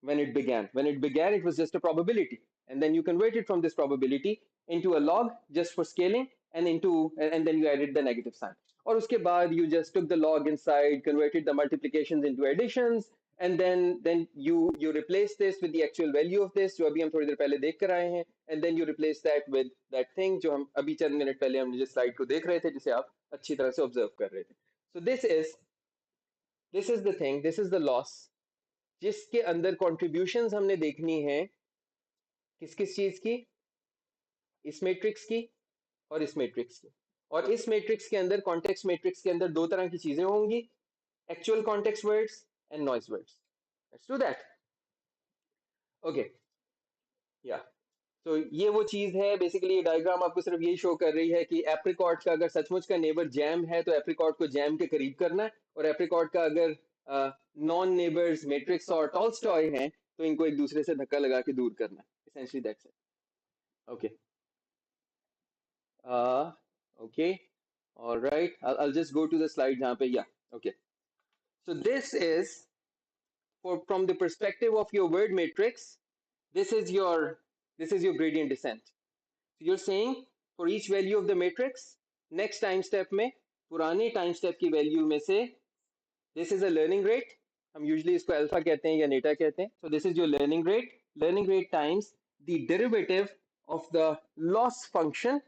when it began. When it began, it was just a probability. And then you convert it from this probability into a log just for scaling, and then you added the negative sign. Or uske baad you just took the log inside, converted the multiplications into additions, and then you replace this with the actual value of this, जो अभी हम थोड़ी देर पहले देख कर आए हैं, and then you replace that with that thing जो हम अभी चंद मिनट पहले हम जिस स्लाइड को देख रहे थे, जिसे आप अच्छी तरह से ऑब्जर्व कर रहे थे. So this is the thing, this is the loss, जिसके अंदर contributions हमने देखनी है किस किस चीज की, इस मैट्रिक्स की और इस मैट्रिक्स की. और इस मैट्रिक्स के अंदर, कॉन्टेक्स्ट मैट्रिक्स के अंदर दो तरह की चीजें होंगी, actual context words and noise words. Let's do that. Okay, या तो ये वो चीज है बेसिकली. ये डायग्राम आपको सिर्फ यही शो कर रही है कि एप्रिकॉट का अगर सचमुच का नेबर जैम है तो एप्रिकॉट को जैम के करीब करना है, और एप्रिकॉट का अगर नॉन नेबर्स मैट्रिक्स और टॉल्स्टॉय हैं तो इनको एक दूसरे से धक्का लगा के दूर करना है. Essentially that's it. Okay, okay, all right, I'll just go to the slide जहाँ पे, yeah, okay. So this is from the perspective of your word matrix, this is your gradient descent. So you're saying for each value of the matrix, next time step में पुराने time step की value में से, this is a learning rate, हम usually इसको alpha कहते हैं या neta कहते हैं. So this is your learning rate times the derivative of the loss function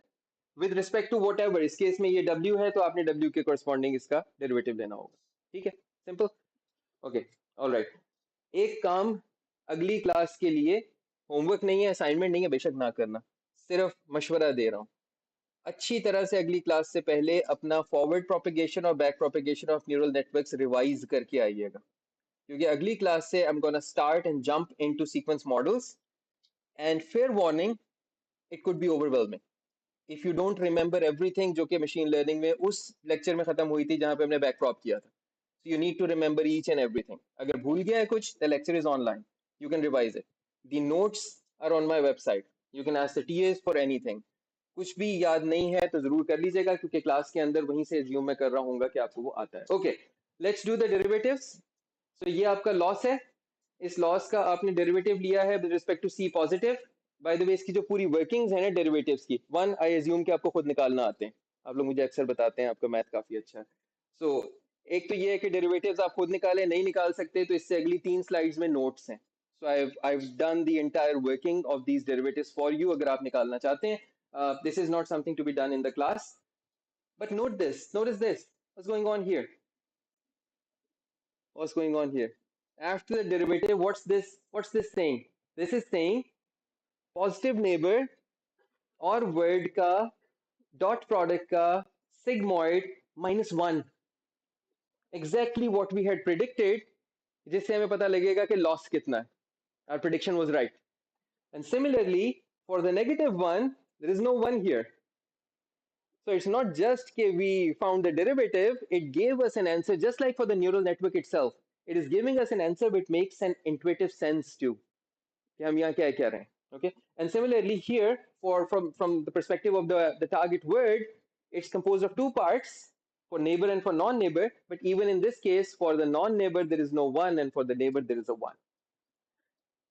with respect to whatever. इस केस में ये w है तो आपने w के corresponding इसका derivative लेना होगा. ठीक है, simple. Okay, all right. एक काम अगली क्लास के लिए होमवर्क नहीं है, असाइनमेंट नहीं है, बेशक ना करना, सिर्फ मशवरा दे रहा हूँ। अच्छी तरह से अगली क्लास से पहले अपना फॉरवर्ड प्रोपेगेशन और back propagation of neural networks revise करके आइएगा, क्योंकि अगली क्लास से I am gonna start and jump into sequence models and fair warning, it could be overwhelming if you don't remember everything, जो कि मशीन लर्निंग में उस लेक्चर में खत्म हुई थी जहां पे हमने बैक प्रॉप किया था। So you need to remember each and everything. अगर भूल गया है कुछ, the lecture is online. You can revise it. The notes are on my website. You can ask the TAs for anything. कुछ भी याद नहीं है तो जरूर कर लीजिएगा, क्योंकि क्लास के अंदर वहीं से ज्यूम में कर रहा हूँ कि आपको वो आता है। Okay, let's do the derivatives. So ये आपका लॉस है, इस लॉस का आपने डेरिवेटिव लिया है with respect to c positive. By the way, इसकी जो पूरी वर्किंग्स है ना डेरिवेटिव्स की, वन आई एज्यूम कि आपको खुद निकालना आते हैं, आप लोग मुझे अक्सर बताते हैं आपका मैथ काफी अच्छा है। सो एक तो ये है कि डेरिवेटिव्स आप खुद निकालें, नहीं निकाल सकते तो इससे अगली 3 स्लाइड्स में नोट्स हैं। सो I've done the entire working of these derivatives for you, अगर आप निकालना चाहते हैं। This is not something to be done in the class, but notice this, what's going on here, what's going on here after the derivative, what's this saying? This is saying positive neighbour और word का dot product का sigmoid -1, exactly what we had predicted, जिससे हमें पता लगेगा कि loss कितना है। Our prediction was right. And similarly for the negative one, there is no one here, so it's not just that we found the derivative, it gave us an answer just like for the neural network itself. It is giving us an answer which makes an intuitive sense too, कि हम यहाँ क्या कह रहे हैं। Okay, and similarly here, for from the perspective of the target word, it's composed of two parts, for neighbor and for non-neighbor, but even in this case for the non-neighbor there is no one, and for the neighbor there is a one,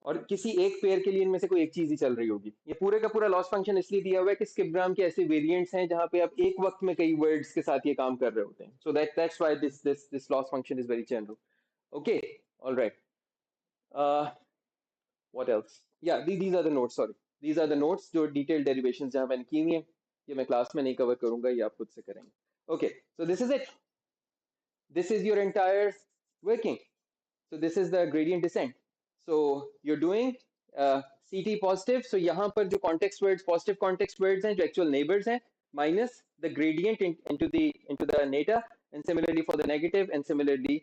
और किसी एक pair के लिए इनमें से कोई एक चीज ही चल रही होगी। ये पूरे का पूरा लॉस फंक्शन इसलिए दिया हुआ है कि स्किपग्राम के ऐसे वेरिएंट्स हैं जहां पे आप एक वक्त में कई वर्ड्स के साथ ये काम कर रहे होते हैं। So that's why this loss function is very general. Okay, alright, what else? Yeah, these are the notes, sorry, these are the notes जो detailed derivations जहाँ मैंने की हुई हैं, ये मैं क्लास में नहीं कवर करूंगा, ये आप खुद से करेंगे। Okay, so this is it, this is your entire working. So this is the gradient descent. So you're doing CT positive, so यहाँ पर जो context words, positive context words हैं, जो actual neighbors हैं, minus the gradient into the neta, and similarly for the negative, and similarly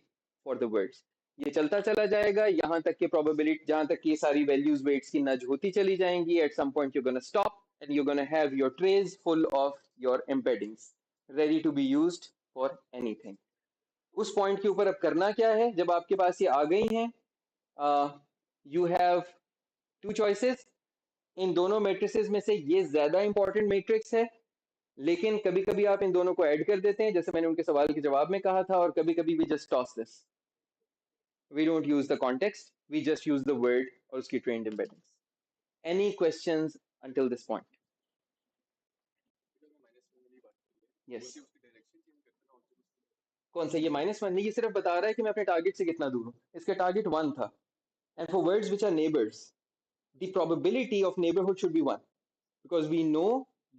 for the words. ये चलता चला जाएगा यहाँ तक कि probability, जहाँ तक ये सारी values weights की nudge होती चली जाएंगी। At some point you're going to stop and you're going to have your trays full of your embeddings ready to be used for anything. उस पॉइंट के ऊपर अब करना क्या है, जब आपके पास ये आ गई हैं, यू हैव टू चॉइसेस। इन दोनों मैट्रिसेस में से ये ज्यादा इंपॉर्टेंट मैट्रिक्स है, लेकिन कभी कभी आप इन दोनों को ऐड कर देते हैं, जैसे मैंने उनके सवाल के जवाब में कहा था, और कभी कभी we just toss this, we don't use the context, we just use the word और उसकी trained embeddings. Any questions until this point? Yes, कौन सा ये -1? नहीं, ये सिर्फ बता रहा है कि मैं अपने टारगेट से कितना दूर हूँ। इसका टारगेट 1 था, and for words which are neighbors, the probability of neighborhood should be 1, because we know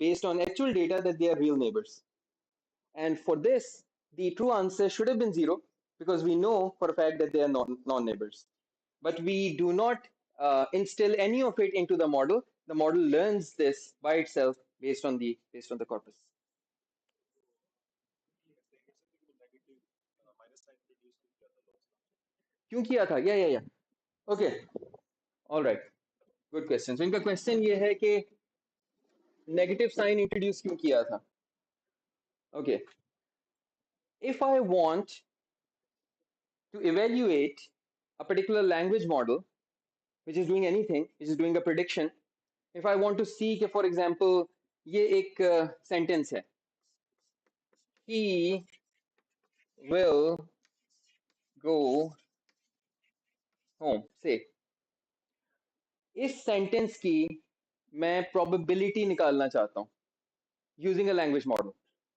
based on actual data that they are real neighbors. And for this, the true answer should have been 0, because we know for a fact that they are non-neighbors. But we do not instill any of it into the model. The model learns this by itself based on the corpus. क्यों किया था? या okay, alright, good question. तो इनका question ये है कि negative sign introduce क्यों किया था? Okay, if I want to evaluate a particular language model which is doing anything, which is doing a prediction, if I want to see कि for example ये एक sentence है, he will go home, say, इस sentence की मैं probability निकालना चाहता हूँ using a language model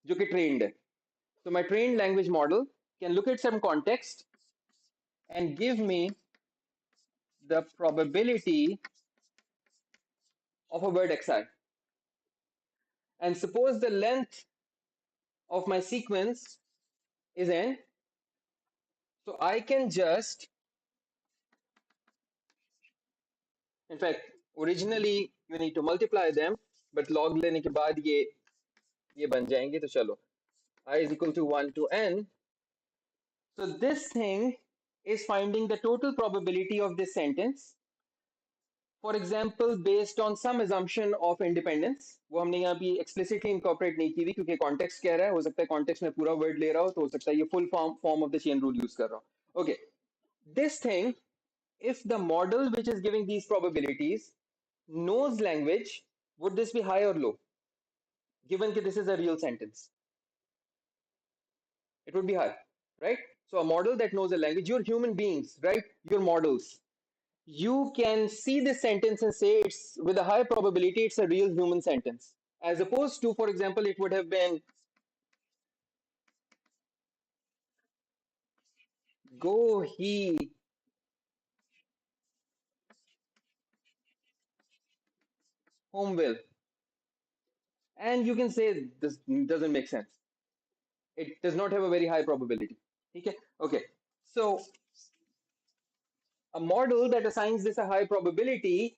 जो कि trained है। So my trained language model can look at some context and give me the probability of a word xi. And suppose the length of my sequence is n, so I can just in fact originally you need to multiply them, but log लेने के बाद ये बन जाएंगे. तो चलो, I is equal to 1 to n. So this thing is finding the total probability of this sentence, for example, based on some assumption of independence. वो हमने यहाँ भी explicitly incorporate नहीं की थी क्योंकि context कह रहा है, हो सकता है context में पूरा word ले रहा हो, तो हो सकता है ये full form of the chain rule use कर रहा हो. Okay, this thing, if the model which is giving these probabilities knows language, would this be high or low? Given that this is a real sentence, it would be high, right? So a model that knows a language, you're human beings, right? You're models. You can see this sentence and say it's with a high probability it's a real human sentence, as opposed to, for example, it would have been go he home will, and you can say this doesn't make sense. It does not have a very high probability. Okay, okay. So a model that assigns this a high probability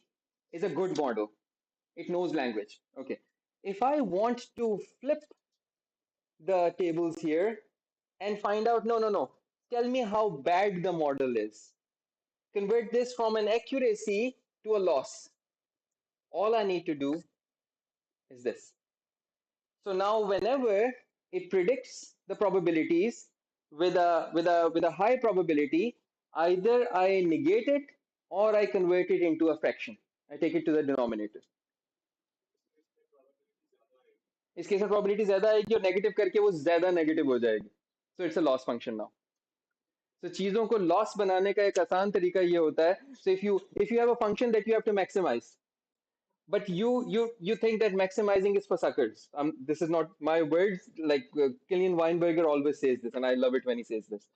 is a good model. It knows language. Okay. If I want to flip the tables here and find out, no, tell me how bad the model is. Convert this from an accuracy to a loss. All I need to do is this. So now whenever it predicts the probabilities with a high probability, either I negate it or I convert it into a fraction. I take it to the denominator. इस case में probability ज्यादा आएगी और negative करके वो ज्यादा negative हो जाएगी. So it's a loss function now. So चीजों को लॉस बनाने का एक आसान तरीका ये होता है. So if you have a function that you have to maximize, but you think that maximizing is for suckers. This is not my words. Like Killian Weinberger always says this, and I love it when he says this.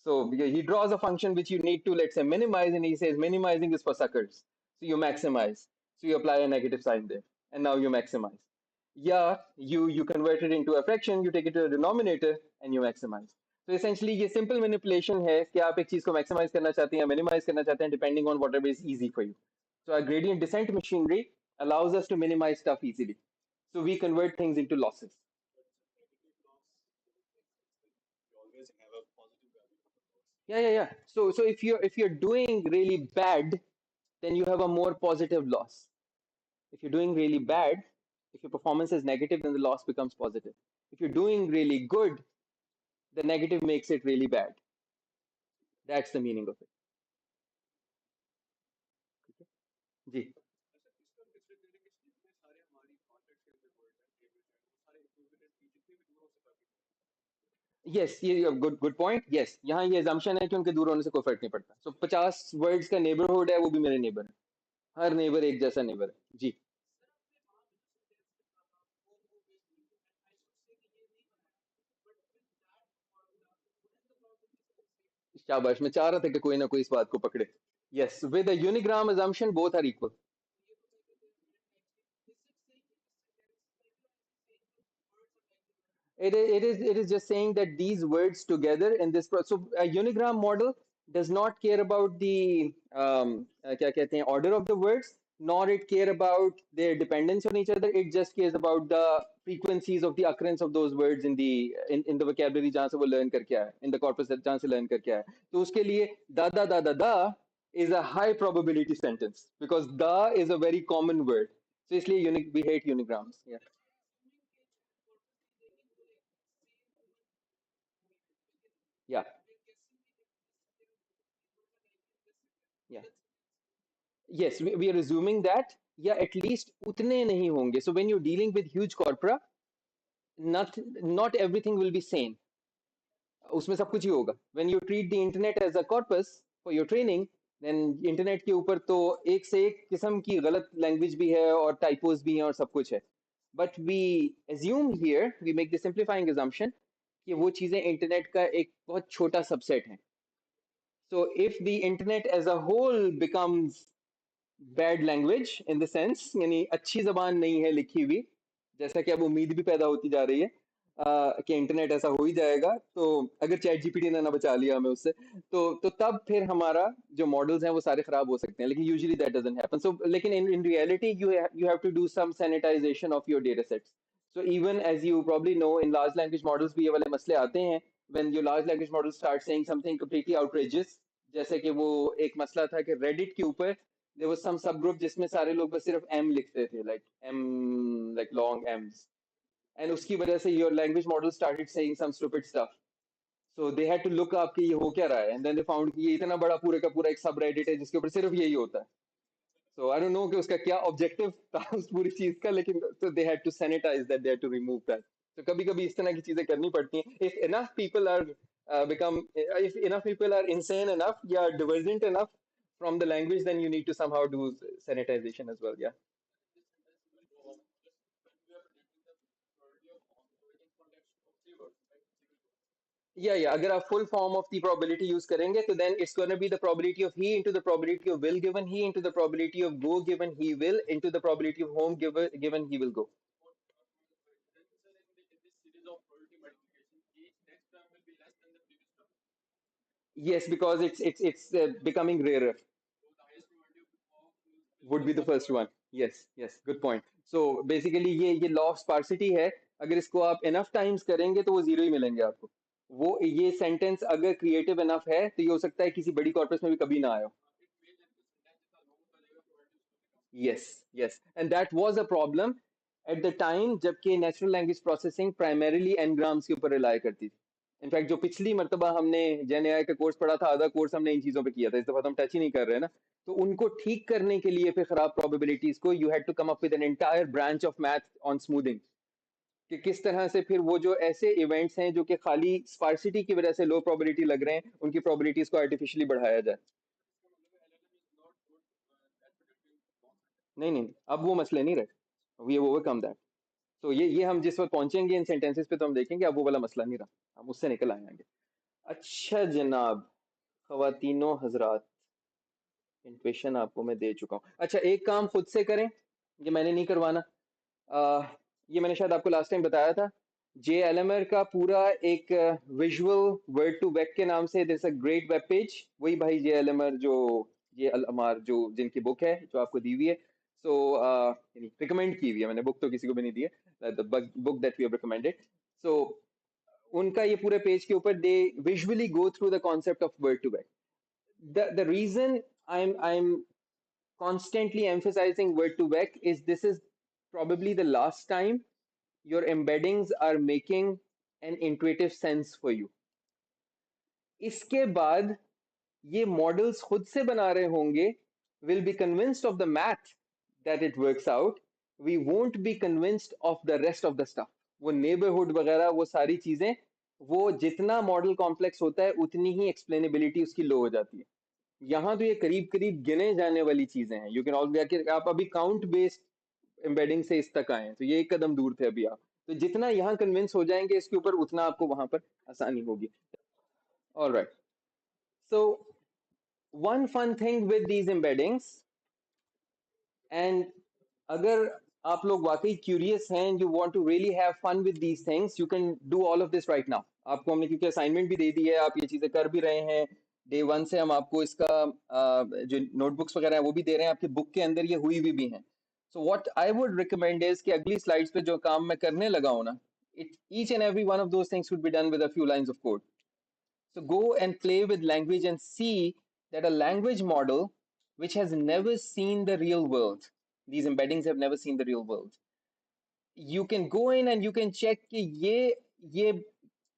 So he draws a function which you need to, let's say, minimize, and he says minimizing is for suckers. So you maximize. So you apply a negative sign there, and now you maximize. Yeah, you convert it into a fraction. You take it to the denominator, and you maximize. So essentially, ये simple manipulation है कि आप एक चीज को maximize करना चाहते हैं या minimize करना चाहते हैं, depending on whatever is easy for you. So our gradient descent machinery allows us to minimize stuff easily. So we convert things into losses. Yeah. So if you're doing really bad, then you have a more positive loss. If you're doing really bad, if your performance is negative, then the loss becomes positive. If you're doing really good, the negative makes it really bad. That's the meaning of it. Ji. Yes, ये good point. Yes, यहाँ ये assumption है कि उनके दूर होने से कोई फर्क नहीं पड़ता. So 50 words का neighborhood है, वो भी मेरे neighbor है. हर neighbor एक जैसा neighbor है. जी. शाबाश, मैं चाह रहा था कि कोई ना कोई इस बात को पकड़े. Yes, with a unigram assumption, both are equal. It is just saying that these words together in this so a unigram model does not care about the क्या कहते हैं order of the words, nor it care about their dependence on each other. It just cares about the frequencies of the occurrence of those words in the vocabulary जहाँ से वो learn करके आया, in the corpus जहाँ से learn करके आया. तो उसके लिए da is a high probability sentence because da is a very common word. So इसलिए we hate unigrams. Yeah. Yeah. Yeah. Yes, we are assuming that, yeah, at least utne nahi honge. So when you're dealing with huge corpora, not everything will be same. उसमें सब कुछ ही होगा. When you treat the internet as a corpus for your training, then internet के ऊपर तो एक से एक किस्म की गलत language भी है और typos भी हैं और सब कुछ है. But we assume here, we make the simplifying assumption कि वो चीजें internet का एक बहुत छोटा subset है. So if the internet as a whole becomes bad language in the sense, यानी अच्छी जबान नहीं है लिखी हुई, जैसा कि अब उम्मीद भी पैदा होती जा रही है, कि इंटरनेट ऐसा हो ही जाएगा, तो अगर चैट जीपीटी ने ना बचा लिया हमें उससे, तो तब फिर हमारा जो मॉडल्स हैं वो सारे खराब हो सकते हैं, लेकिन usually that doesn't happen. So लेकिन in reality you have to do some sanitisation of your data sets. So even as you probably know, in large language models भी ये वाले मसले आते हैं। When your large language model start saying something completely outrageous, जैसे कि वो एक मसला था कि रेडिट के ऊपर देयर वाज सम सब ग्रुप जिसमें सारे लोग बस सिर्फ एम लिखते थे, like um, like long ums, and उसकी वजह से your language model started saying some stupid stuff. So they had to look up कि ये हो क्या रहा है, एंड देन दे फाउंड कि ये इतना बड़ा पूरे का पूरा एक सब रेडिट है जिसके ऊपर सिर्फ यही होता है। सो आई डोंट नो कि उसका क्या ऑब्जेक्टिव था उस पूरी चीज का, लेकिन so they had to sanitize that, they had to remove that. तो कभी कभी इस तरह की चीजें करनी पड़ती हैं। If enough people are become if enough people are insane enough या divergent enough from the language, then you need to somehow do sanitization as well. Yeah. Yeah, अगर आप full form of the probability use करेंगे तो then it's going to be the probability of he into the probability of will given he into the probability of go given he will into the probability of home given he will go. Yes, because it's becoming rarer. Would be the first one. Yes, good point. So basically ये law of sparsity है, अगर इसको आप enough times करेंगे तो वो zero ही मिलेंगे आपको। वो ये सेंटेंस अगर क्रिएटिव enough है तो ये हो सकता है किसी बड़ी कॉर्पस में भी कभी ना आया हो। Yes, and that was a problem at the time जबकि नेचुरल लैंग्वेज प्रोसेसिंग प्राइमरीली एनग्राम्स के ऊपर रिलाय करती थी। इनफैक्ट जो पिछली मर्तबा हमने जेन एआई का कोर्स पढ़ा था, आधा कोर्स हमने इन चीजों पे किया था, इस दफा तो हम टच ही नहीं कर रहे हैं ना। तो उनको ठीक करने के लिए फिर खराब प्रोबेबिलिटीज को you had to come up with an entire branch of math on smoothing, कि किस तरह से फिर वो जो ऐसे इवेंट्स हैं जो कि खाली स्पार्सिटी की वजह से लो प्रोबेबिलिटी लग रहे हैं, उनकी प्रोबेबिलिटीज को आर्टिफिशियली बढ़ाया जाए। नहीं, अब वो मसले नहीं रहे, वी ओवरकम दैट। तो ये हम जिस वक्त पहुंचेंगे इन सेंटेंसेस पे तो हम देखेंगे अब वो वाला मसला नहीं रहा, हम उससे निकल आएंगे। अच्छा जनाब, खवातीनो हजरात, इंट्यूशन आपको मैं दे चुका हूँ। अच्छा, एक काम खुद से करें, ये मैंने नहीं करवाना। ये मैंने शायद आपको लास्ट टाइम बताया था। JLMR का पूरा एक विजुअल वर्ड टू वेक के नाम से this a great web page, वही भाई JLMR जो ये अलमार जो जिनकी बुक है जो आपको दी हुई है। सो रिकमेंड की हुई है मैंने, बुक तो किसी को भी नहीं दी है, the book that we have recommended. So उनका ये पूरे पेज के ऊपर they visually go through the concept of word to vec. The reason I'm constantly emphasizing word to vec is this is probably the last time your embeddings are making an intuitive sense for you. इसके बाद ये models खुद से बना रहे होंगे, will be convinced of the math that it works out, we won't be convinced of the rest of the stuff। वो neighbourhood वगैरह वो सारी चीजें, वो जितना मॉडल कॉम्प्लेक्स होता है उतनी ही एक्सप्लेनेबिलिटी उसकी लो हो जाती है। यहाँ तो ये करीब करीब गिने जाने वाली चीजें हैं। यू कैन ऑल आप अभी काउंट बेस्ड एम्बेडिंग से इस तक आए हैं, तो ये एक कदम दूर थे अभी आप। तो जितना यहाँ कन्विंस हो जाएंगे इसके ऊपर, उतना आपको वहां पर आसानी होगी। All right, so one fun thing with these embeddings, and अगर आप लोग वाकई क्यूरियस हैं, you want to really have fun with these things, you can do all of this right now. आपको हमने क्योंकि असाइनमेंट भी दे दी है, आप ये चीजें कर भी रहे हैं, डे वन से हम आपको इसका जो नोटबुक्स वगैरह है वो भी दे रहे हैं, आपकी बुक के अंदर ये हुई हुई भी हैं। So what I would recommend is कि अगली स्लाइड्स पे जो काम मैं करने लगा हूं ना, it each and every one of those things would be done with a few lines of code. So go and play with language and see that a language model which has never seen the real world, these embeddings have never seen the real world. You can go in and you can check कि ये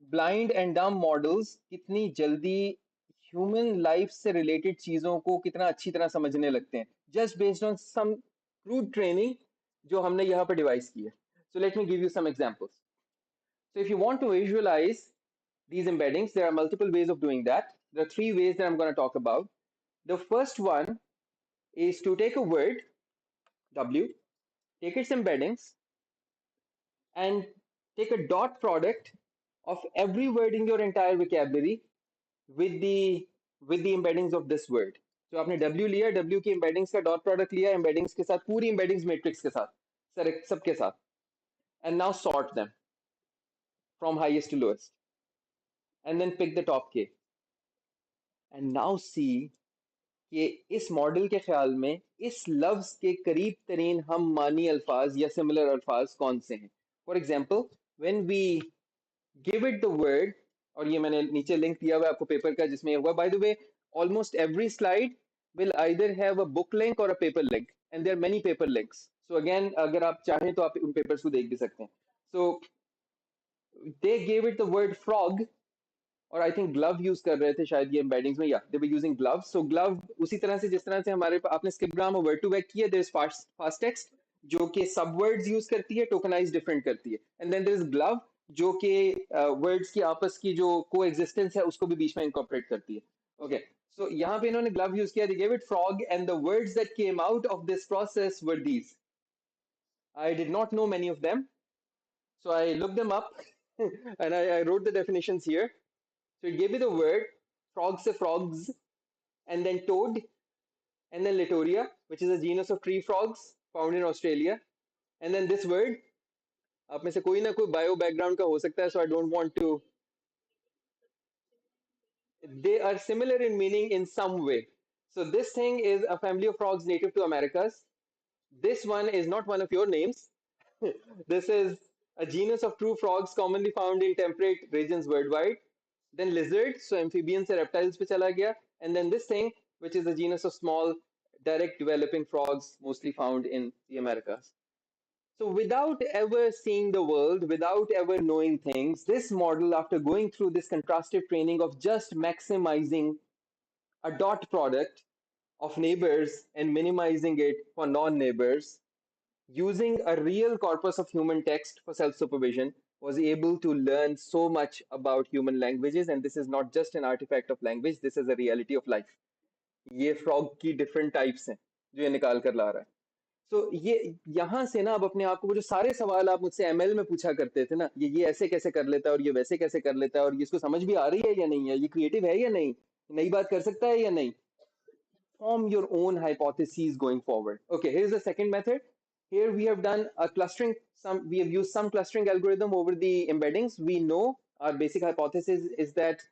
blind and dumb models कितनी जल्दी human life से related चीजों को कितना अच्छी तरह समझने लगते हैं, just based on some crude training जो हमने यहाँ पर devise की है। So let me give you some examples. So if you want to visualize these embeddings, there are multiple ways of doing that. There are three ways that I'm going to talk about. The first one is to take a word, W, take its embeddings, and take a dot product of every word in your entire vocabulary with the embeddings of this word. So आपने W लिया, W की embeddings का dot product लिया, embeddings के साथ पूरी embeddings matrix के साथ, सबके साथ, and now sort them. from highest to lowest, and then pick the top k. And now see कि इस मॉडल के ख्याल में इस लफ्ज के करीब तरीन हम मानी अल्फाज या सिमिलर अल्फाज कौन से हैं. For example, when we give it the word, और ये मैंने नीचे लिंक दिया हुआ है आपको पेपर का जिसमें हुआ, bye the way almost every slide will either have a book link or a paper link, and there are many paper links. So again, अगर आप चाहें तो आप उन papers को देख भी सकते हैं. So they gave it the word frog, और आई थिंक ग्लव यूज कर रहे थे शायद ये एम्बेडिंग्स में, या they were using GloVe. So GloVe उसी तरह से जिस तरह से हमारे आपने स्किपग्राम और वर्ड टू वेक किया, देयर इज फास्ट टेक्स्ट जो कि सब वर्ड्स यूज करती है, टोकनाइज डिफरेंट करती है, and then there is GloVe जो कि वर्ड्स की आपस की जो को एग्जिस्टेंस है उसको भी बीच में इनकॉर्पोरेट करती है. ओके, सो यहाँ पे इन्होंने ग्लव यूज किया, they give it frog, and the words that came out of this process were these. I did not know many of them, so I looked them up and I wrote the definitions here. So it gave me the word frogs, frogs, and then toad, and then Litoria, which is a genus of tree frogs found in Australia. And then this word, आप में से कोई ना कोई bio background का हो सकता है, so I don't want to. They are similar in meaning in some way. So this thing is a family of frogs native to Americas. This one is not one of your names. This is a genus of true frogs commonly found in temperate regions worldwide. Then lizards, so amphibians and reptiles pe chala gaya. And then this thing, which is a genus of small, direct developing frogs, mostly found in the Americas. So without ever seeing the world, without ever knowing things, this model, after going through this contrastive training of just maximizing a dot product of neighbors and minimizing it for non-neighbors, using a real corpus of human text for self-supervision, was able to learn so much about human languages. And this is not just an artifact of language, this is a reality of life. ये frog की different types हैं जो ये निकाल कर ला रहा है. So ये यहाँ से ना, अब अपने आप को वो जो सारे सवाल आप मुझसे एमएल में पूछा करते थे ना, ये ऐसे कैसे कर लेता है और ये वैसे कैसे कर लेता है और ये इसको समझ भी आ रही है या नहीं है, ये क्रिएटिव है या नहीं, नई बात कर सकता है या नहीं, form your own hypotheses going forward. Okay, here's the second method. Here we have done a clustering, we have used some clustering algorithm over the embeddings. We know our basic hypothesis is that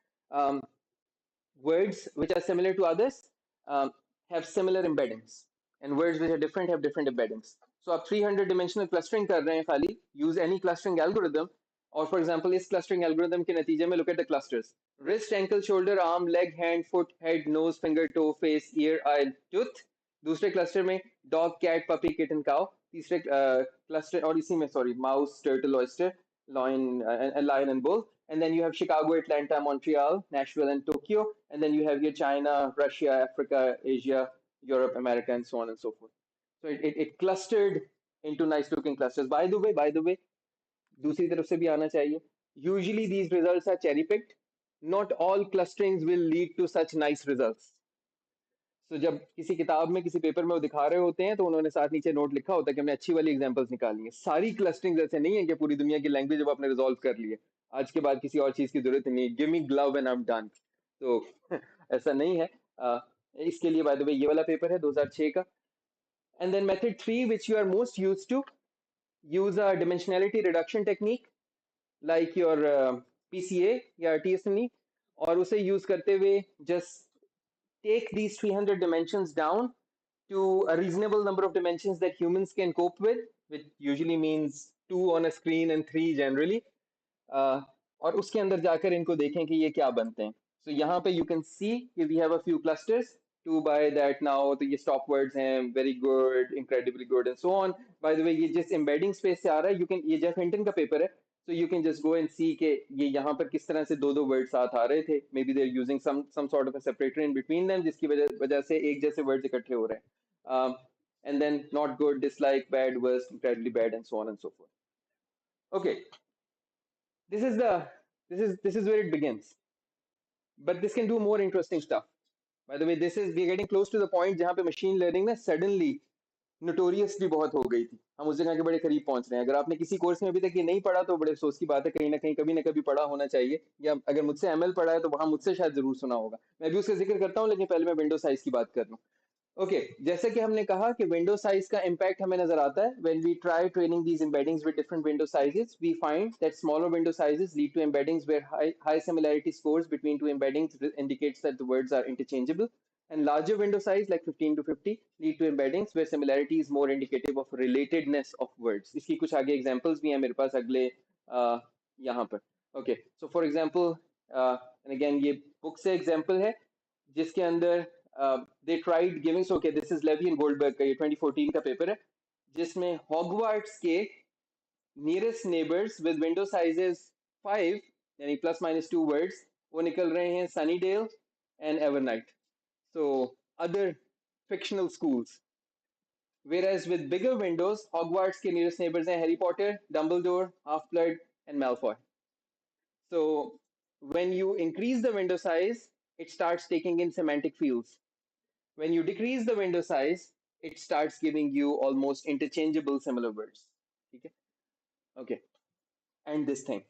words which are similar to others have similar embeddings, and words which are different have different embeddings. So आप 300 dimensional clustering कर रहे हैं खाली, use any clustering algorithm, or for example इस clustering algorithm के नतीजे में look at the clusters: wrist, ankle, shoulder, arm, leg, hand, foot, head, nose, finger, toe, face, ear, eye, tooth. दूसरे क्लस्टर में dog, cat, puppy, kitten, cow. तीसरे cluster और इसी में sorry mouse, turtle, oyster, lion and bull. And then you have Chicago, Atlanta, Montreal, Nashville, and Tokyo. And then you have your China, Russia, Africa, Asia, Europe, America, and so on and so forth. So it clustered into nice looking clusters. By the way, दूसरी तरफ से भी आना चाहिए. Usually these results are cherry picked. Not all clusterings will lead to such nice results. So जब किसी किताब में किसी पेपर में वो दिखा रहे होते हैं तो उन्होंने साथ नीचे नोट लिखा होता है कि हमने अच्छी वाली एग्जांपल्स निकाली हैं. सारी क्लस्टरिंग ऐसे नहीं है कि पूरी दुनिया की लैंग्वेज अब आपने रिजॉल्व कर ली है, आज के बाद किसी और चीज की जरूरत नहीं, give me glove and I am done. तो ऐसा नहीं है. इसके लिए बाय द वे ये वाला पेपर है 2006 का. And then method 3 which you are most used to, use a dimensionality reduction technique like your PCA या TSNE, और उसे यूज करते हुए just take these 300 dimensions down to a reasonable number of dimensions that humans can cope with, which usually means 2 on a screen and 3 generally. और उसके अंदर जाकर इनको देखें कि ये क्या बनते हैं. So यहाँ पे you can see कि we have a few clusters, 2 by that now, तो ये stop words हैं, very good, incredibly good, and so on. By the way, ये जिस embedding space से आ रहा है, you can, ये जेफ हिंटन का पेपर है, so you can just go and see कि ये यहाँ पर किस तरह से दो वर्ड साथ आ रहे थे. Maybe they're using some sort of a separator in between them, जिसकी वजह से एक जैसे वर्ड्स इकट्ठे हो रहे हैं. And then not good, dislike, bad, worst, incredibly bad, and so on and so forth. Okay, this is where it begins. But this can do more interesting stuff. By the way, we're getting close to the point जहाँ पे machine learning ना suddenly notorious भी बहुत हो गई थी. हम उस जगह के बड़े करीब पहुंच रहे हैं. अगर आपने किसी कोर्स में अभी तक ये नहीं पढ़ा तो बड़े अफसोस की बात है, कहीं ना कहीं कभी ना कभी पढ़ा होना चाहिए, या अगर मुझसे एमएल पढ़ा है तो वहां मुझसे शायद जरूर सुना होगा. मैं भी उसका जिक्र करता हूँ, लेकिन पहले मैं विंडो साइज की बात कर लूँ. ओके जैसे कि हमने कहा कि विंडो साइज का इम्पैक्ट हमें नजर आता है when we try training these embeddings with different window sizes we find that smaller window sizes lead to embeddings where high similarity scores between two embeddings indicates that the words are interchangeable and larger window size like 15 to 50 lead to embeddings where similarity is more indicative of relatedness of words इसकी कुछ आगे examples भी हैं मेरे पास अगले यहाँ पर okay so for example and again ये बुक से एग्जांपल है जिसके अंदर they tried giving so okay this is Levy and Goldberg का ये 2014 का पेपर है जिसमें हॉगवार्ट्स के nearest neighbours with window sizes 5 यानी प्लस माइनस 2 वर्ड्स वो निकल रहे हैं Sunnydale and Evernight so other fictional schools whereas with bigger windows hogwarts के nearest neighbors हैं harry potter dumbledore half-blood and malfoy so when you increase the window size it starts taking in semantic fields when you decrease the window size, it starts giving you almost interchangeable similar words. Okay. Okay. And this thing.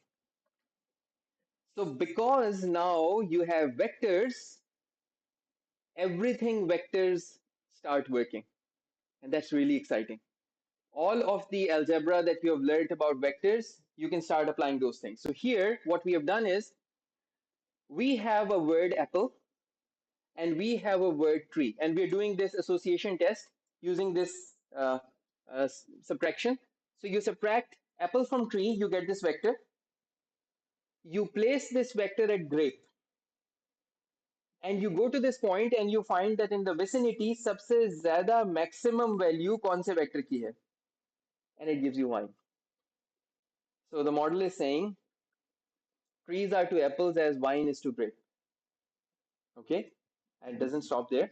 So because now you have vectors, everything vectors start working. And that's really exciting. All of the algebra that you have learned about vectors, you can start applying those things. So here, what we have done is we have a word apple and we have a word tree and we're doing this association test using this subtraction so you subtract apple from tree you get this vector you place this vector at grape and you go to this point and you find that in the vicinity सबसे ज्यादा maximum value कौन से vector की है and it gives you wine so the model is saying trees are to apples as wine is to grape okay and it doesn't stop there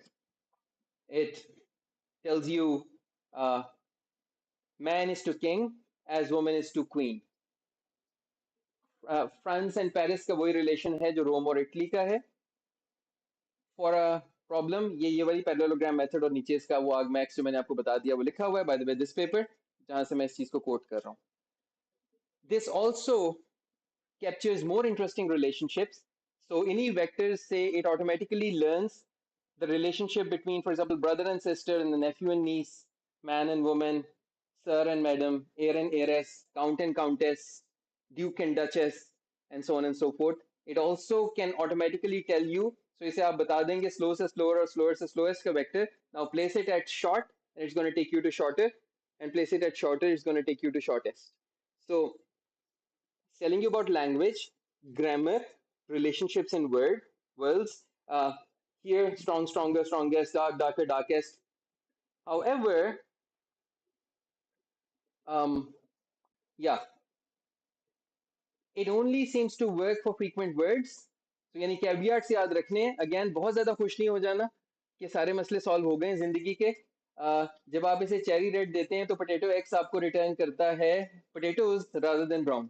it tells you man is to king as woman is to queen France and Paris का वही relation है जो रोम और Italy का है for a problem ये वाली parallelogram method और नीचे इसका वो आर्गमैक्स जो मैंने आपको बता दिया वो लिखा हुआ है bye the way this paper जहां से मैं इस चीज को कोट कर रहा हूँ this also captures more interesting relationships. So any vectors say it automatically learns the relationship between, for example, brother and sister and the nephew and niece, man and woman, sir and madam, heir and heiress, count and countess, duke and duchess, and so on and so forth. It also can automatically tell you, so इसे आप बता देंगे slow से slower और slower से slowest का vector. Now place it at short and it's going to take you to shorter and place it at shorter, it's going to take you to shortest. So telling you about language, grammar, relationships in words. Here, strong, stronger, strongest, dark, darker, darkest. However, um, yeah, it only seems to work for frequent words. तो यानी कैवियाट्स याद रखने again बहुत ज्यादा खुश नहीं हो जाना कि सारे मसले सॉल्व हो गए जिंदगी के जब आप इसे चेरी रेड देते हैं तो पोटैटो एक्स आपको रिटर्न करता है पोटैटोज रादर देन ब्राउन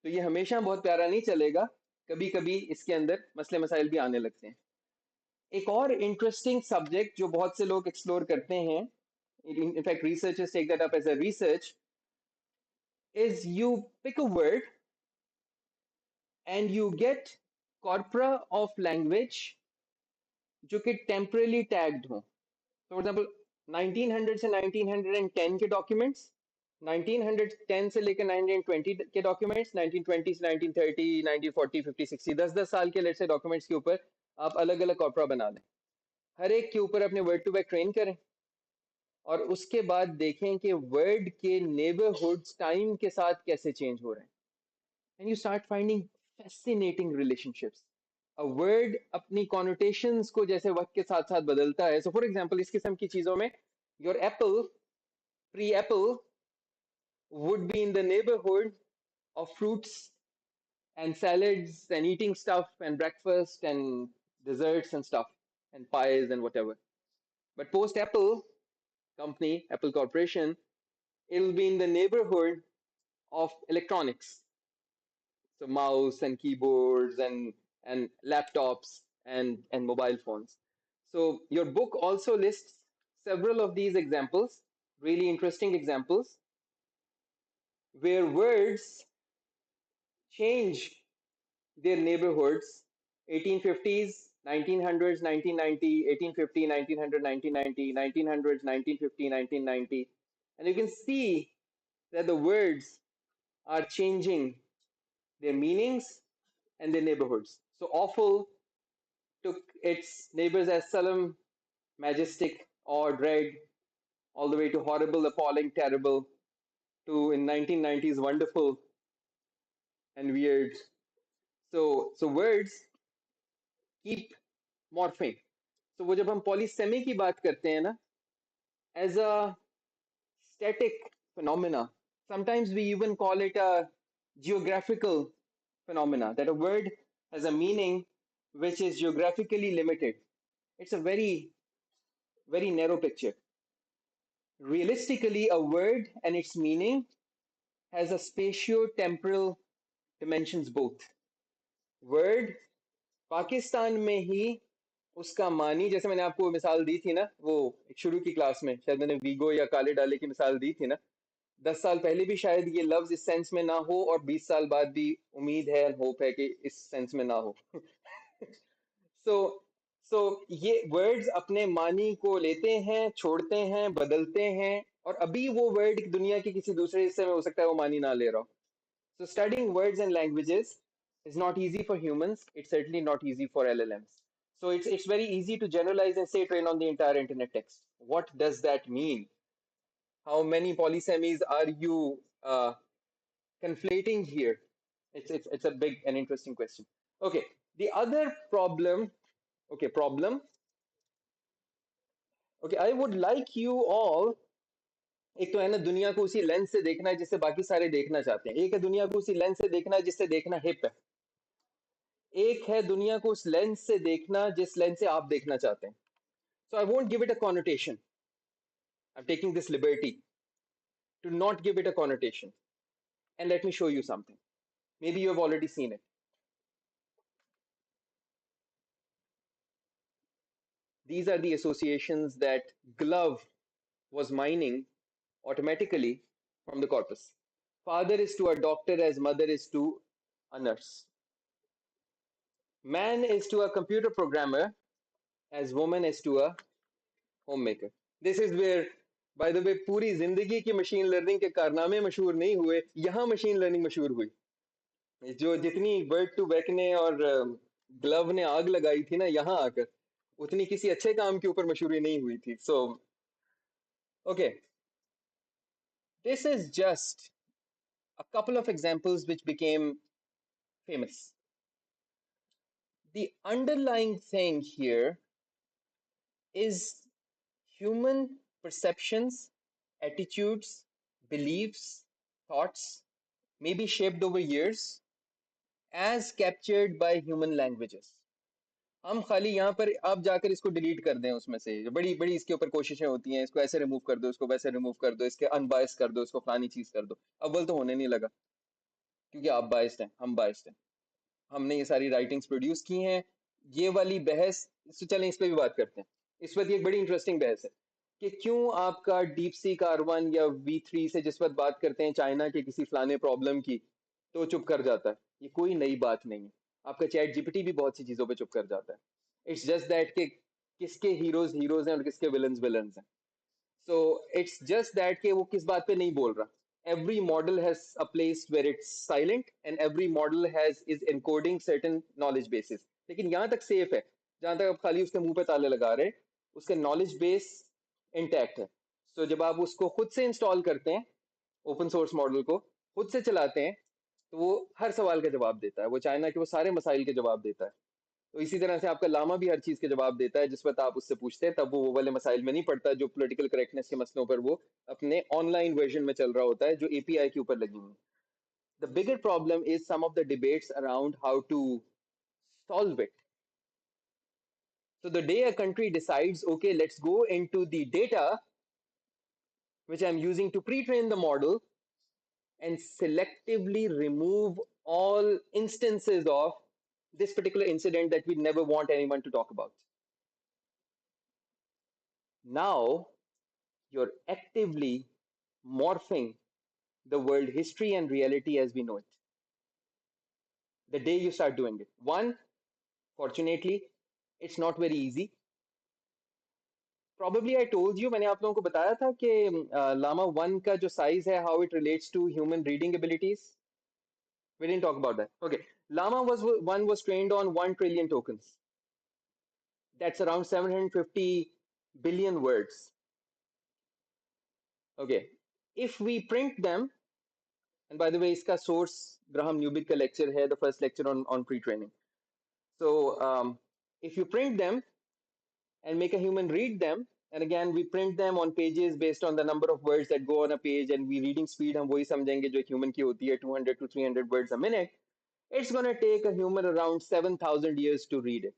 तो ये हमेशा बहुत प्यारा नहीं चलेगा कभी कभी इसके अंदर मसले मसाइल भी आने लगते हैं एक और इंटरेस्टिंग सब्जेक्ट जो बहुत से लोग एक्सप्लोर करते हैं in fact researchers take that up as a research is you pick a word and you get corpora of language जो कि टेम्परली टैग्ड हो फॉर एग्जाम्पल 1900 से 1910 के डॉक्यूमेंट्स 1910 से लेकर 1920 के डॉक्यूमेंट्स 1920 से 1930 1940 50 60 10 साल के लेट से डॉक्यूमेंट्स के ऊपर आप अलग अलग कॉर्परा बना लें हर एक के ऊपर अपने वर्ड टू बैक ट्रेन करें और उसके बाद देखें कि वर्ड के नेबरहुड्स टाइम के साथ कैसे चेंज हो रहे हैं and you start finding fascinating relationships a word अपनी कॉनोटेशंस को जैसे वक्त के साथ साथ बदलता है सो फॉर एग्जांपल इस किस्म की चीजों में your Apple pre Apple would be in the neighborhood of fruits and salads and eating stuff and breakfast and desserts and stuff and pies and whatever. But post Apple company, Apple Corporation, it'll be in the neighborhood of electronics. So mouse and keyboards and laptops and mobile phones. So your book also lists several of these examples, really interesting examples, where words change their neighborhoods 1850s 1900s, 1990, 1850, 1900, 1990, 1900s, 1950, 1990. And you can see that the words are changing their meanings and their neighborhoods. So awful took its neighbors as solemn, majestic, or dread, all the way to horrible, appalling, terrible, to in 1990s wonderful and weird. So words keep morphing. So वो जब हम polysemy की बात करते हैं ना, as a static phenomena, sometimes we even call it a geographical phenomena, that a word has a meaning which is geographically limited. It's a very narrow picture. Realistically, a word and its meaning has a spatio-temporal dimensions both. Word Pakistan में ही उसका मानी, जैसे मैंने आपको मिसाल दी थी ना, वो एक शुरू की क्लास में शायद मैंने वीगो या काले डाले की मिसाल दी थी ना, 10 साल पहले भी शायद ये लफ्ज इस सेंस में ना हो और 20 साल बाद भी उम्मीद है, होप है कि इस सेंस में ना हो. सो सो ये वर्ड्स अपने मानी को लेते हैं, छोड़ते हैं, बदलते हैं, और अभी वो वर्ड दुनिया के किसी दूसरे हिस्से में हो सकता है वो मानी ना ले रहा हो. So studying words and languages is not easy for humans. It's certainly not easy for LLMs. So it's very easy to generalize and say train on the entire internet text. What does that mean? How many polysemies are you conflating here? It's a big and interesting question. Okay, the other problem. Okay, problem. Okay, I would like you all. एक तो है ना दुनिया को उसी lens से देखना है जिससे बाकी सारे देखना चाहते हैं. एक है दुनिया को उसी लेंस से देखना है जिससे देखना हिप है. एक है दुनिया को उस लेंस से देखना जिस लेंस से आप देखना चाहते हैं. So I won't give it a connotation. I am taking this liberty to not give it a connotation. And let me show you something. Maybe you have already seen it. These are the associations that Glove was mining automatically from the corpus. Father is to a doctor as mother is to a nurse. Man is to a computer programmer as woman is to a homemaker. This is where, by the way, पूरी जिंदगी की machine learning के कारनामे मशहूर नहीं हुए, यहाँ machine learning मशहूर हुई. जो जितनी वर्ड टू वेक ने और ग्लव ने आग लगाई थी ना यहाँ आकर, उतनी किसी अच्छे काम के ऊपर मशहूरी नहीं हुई थी. सो okay, this is just a couple of examples which became famous. The underlying thing here is human perceptions, attitudes, beliefs, thoughts may be shaped over years as captured by human languages. हम खाली यहाँ पर आप जाकर इसको delete कर दें, उसमें से बड़ी बड़ी इसके ऊपर कोशिशें होती हैं, इसको ऐसे रिमूव कर दो, इसको वैसे रिमूव कर दो, इसके अनबायस कर दो, इसको फलानी चीज कर दो. अव्वल तो होने नहीं लगा क्योंकि आप बायस्ड हैं, हम बायस्ड हैं, हमने ये सारी राइटिंग्स प्रोड्यूस की हैं. ये वाली बहस, तो चलें इस पे भी बात करते हैं. इस वक्त एक बड़ी इंटरेस्टिंग बहस है कि क्यों आपका डीप सी कार1 या V3 से जिस वक्त बात करते हैं चाइना के किसी फलाने प्रॉब्लम की तो चुप कर जाता है. ये कोई नई बात नहीं है. आपका चैट जीपीटी भी बहुत सी चीजों पे चुप कर जाता है. इट्स जस्ट दैट कि किसके हीरोज हीरोज हैं और किसके विलन्स विलन्स हैं. So it's just that कि वो किस बात पे नहीं बोल रहा. Every model has a place where it's silent and every model has is encoding certain knowledge bases. लेकिन यहाँ तक सेफ है जहां तक आप खाली उसके मुंह पे ताले लगा रहे, उसके नॉलेज बेस इंटैक्ट है. सो जब आप उसको खुद से इंस्टॉल करते हैं, ओपन सोर्स मॉडल को खुद से चलाते हैं, तो वो हर सवाल का जवाब देता है. वो चाइना के वो सारे मसाइल के जवाब देता है. तो इसी तरह से आपका लामा भी हर चीज के जवाब देता है जिस वक्त आप उससे पूछते हैं, तब वो वाले मसाइल में नहीं पड़ता जो पॉलिटिकल करेक्टनेस के मसलों पर वो अपने ऑनलाइन वर्जन में चल रहा होता है जो एपीआई के ऊपर लगी हुई. The bigger problem is some of the debates around how to solve it. So the day a country decides, okay, let's go into the data which I'm using to pre-train the model and selectively remove all instances of this particular incident that we never want anyone to talk about. Now you're actively morphing the world history and reality as we know it. The day you start doing it. One, fortunately, It's not very easy. Probably I told you, मैंने आप लोगों को बताया था कि llama 1 का जो size है, how it relates to human reading abilities. We didn't talk about that. Okay. Llama 1 was trained on 1 trillion tokens. That's around 750 billion words. Okay. If we print them, and by the way, iska source Graham Newbig ka lecture hai, the first lecture on pre-training. So if you print them and make a human read them, and again we print them on pages based on the number of words that go on a page, and we reading speed हम वही समझेंगे जो एक human की होती है 200 to 300 words a minute. It's going to take a human around 7,000 years to read it.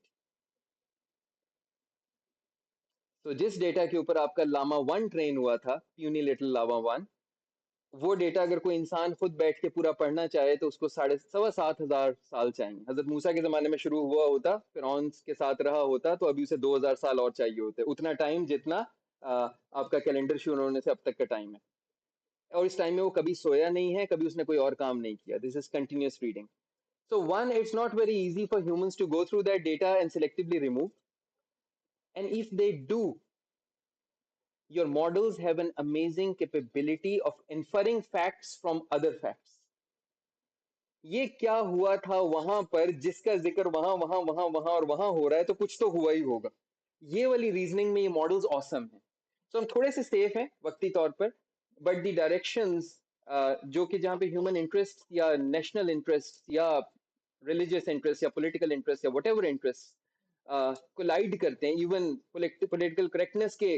तो जिस डेटा के ऊपर आपका लामा 1 ट्रेन हुआ था, puny little llama 1, वो डेटा अगर कोई इंसान खुद बैठ के पूरा पढ़ना चाहे तो उसको 7,500 साल चाहिए. हजरत मूसा के जमाने में शुरू हुआ होता, फिरौन के साथ रहा होता, तो अभी उसे 2,000 साल और चाहिए होते, उतना टाइम जितना आपका कैलेंडर शुरू होने से अब तक का टाइम है. और इस टाइम में वो कभी सोया नहीं है, कभी उसने कोई और काम नहीं किया. This is continuous reading. So one, it's not very easy for humans to go through that data and selectively remove. And if they do, your models have an amazing capability of inferring facts from other facts. ये क्या हुआ था वहां पर जिसका जिक्र वहां वहां वहां वहां और वहां हो रहा है, तो कुछ तो हुआ ही होगा. ये वाली रीजनिंग में ये मॉडल्स ऑसम है. सो हम थोड़े से सेफ हैं वक्ती तौर पर, बट द डायरेक्शंस जो कि जहां पे ह्यूमन इंटरेस्ट या नेशनल इंटरेस्ट या रिलीजियस इंटरेस्ट या पॉलिटिकल इंटरेस्ट या वट एवर इंटरेस्ट कोलाइड करते हैं, इवन पॉलिटिकल करेक्टनेस के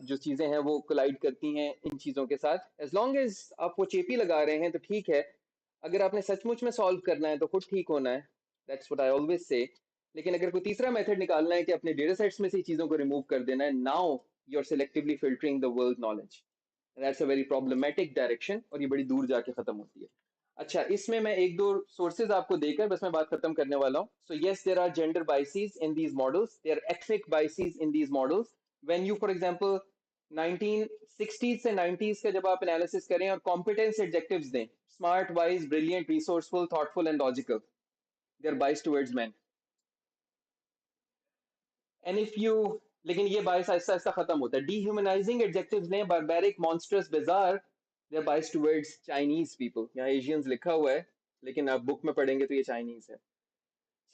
जो चीजें हैं वो कोलाइड करती हैं इन चीजों के साथ. एज लॉन्ग एज आप वो चेपी लगा रहे हैं तो ठीक है. अगर आपने सचमुच में सॉल्व करना है तो खुद ठीक होना है. That's what I always say. लेकिन अगर कोई तीसरा मेथड निकालना है कि अपने डेटा सेट्स में से चीजों को रिमूव कर देना है, now you are selectively filtering the world knowledge. That's a very problematic direction, और ये बड़ी दूर जाके खत्म होती है. अच्छा, इसमें मैं एक दो सोर्सेज आपको देकर बस मैं बात खत्म करने वाला हूं. So yes, there are gender biases in these models, there are ethnic biases in these models. When you for example 1960s से 90s का जब आप एनालिसिस करें और कॉम्पिटेंस एडजेक्टिव्स दें, smart, wise, brilliant, resourceful, thoughtful and logical, they are bias towards man. And if you, लेकिन ये बायस आहिस्ता आहिस्ता खत्म होता है. डीह्यूमनाइजिंग एडजेक्टिव्स ने, barbaric, monstrous, bizarre, they are bias towards Chinese people. यहाँ एशियंस लिखा हुआ है, लेकिन आप बुक में पढ़ेंगे तो ये चाइनीज है.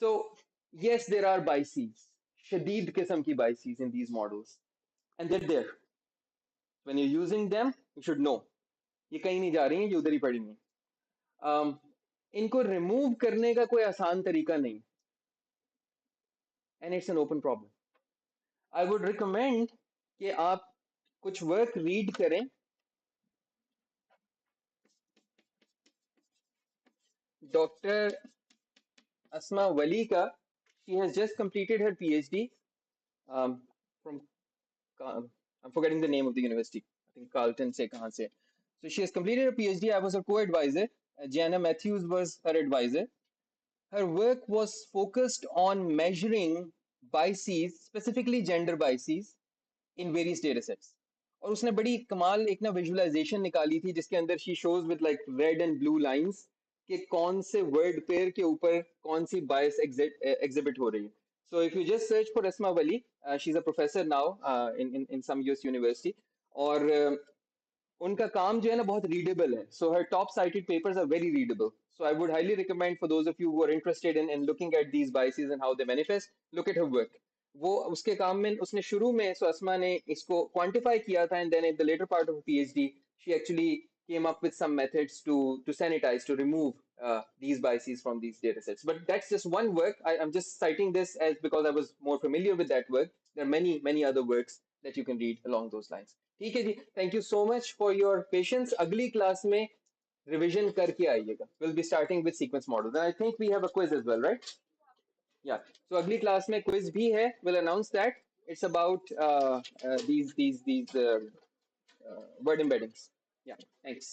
सो yes, there are biases, शदीद किस्म की biases in these models, and they're there. When you're using them, you should know. ये कहीं नहीं जा रही हैं, ये उधर ही पड़ी हैं. इनको रिमूव करने का कोई आसान तरीका नहीं, and it's an open problem. I would recommend कि आप कुछ वर्क रीड करें. डॉक्टर असमा वली का, she has just completed her PhD from, I'm forgetting the name of the university. I think Carleton से कहाँ से. So she has completed her PhD. I was her co-advisor. Jana Matthews was her advisor. Her work was focused on measuring biases, specifically gender biases, in various data sets. और उसने बड़ी कमाल एक ना visualisation निकाली थी जिसके अंदर she shows with like red and blue lines कि कौन से वर्ड पेयर के ऊपर कौन सी बायस एग्जिबिट हो रही है. So if you just search for Asma Wali, she is a professor now in some US university. और उनका काम जो है ना बहुत रीडेबल है. So her top cited papers are very readable. So I would highly recommend for those of you who are interested in looking at these biases and how they manifest, look at her work. वो उसके काम में उसने शुरू में, सो अस्मा ने इसको quantify किया था, and then at the latter part of PhD she actually came up with some methods to sanitize, to remove these biases from these data sets. But that's just one work. I'm just citing this as because I was more familiar with that work. There are many many other works that you can read along those lines. ठीक है जी, thank you so much for your patience. अगली class में revision करके आइएगा. We'll be starting with sequence models. And I think we have a quiz as well, right? Yeah. So अगली class में quiz भी है. We'll announce that. It's about these word embeddings. Yeah. Thanks.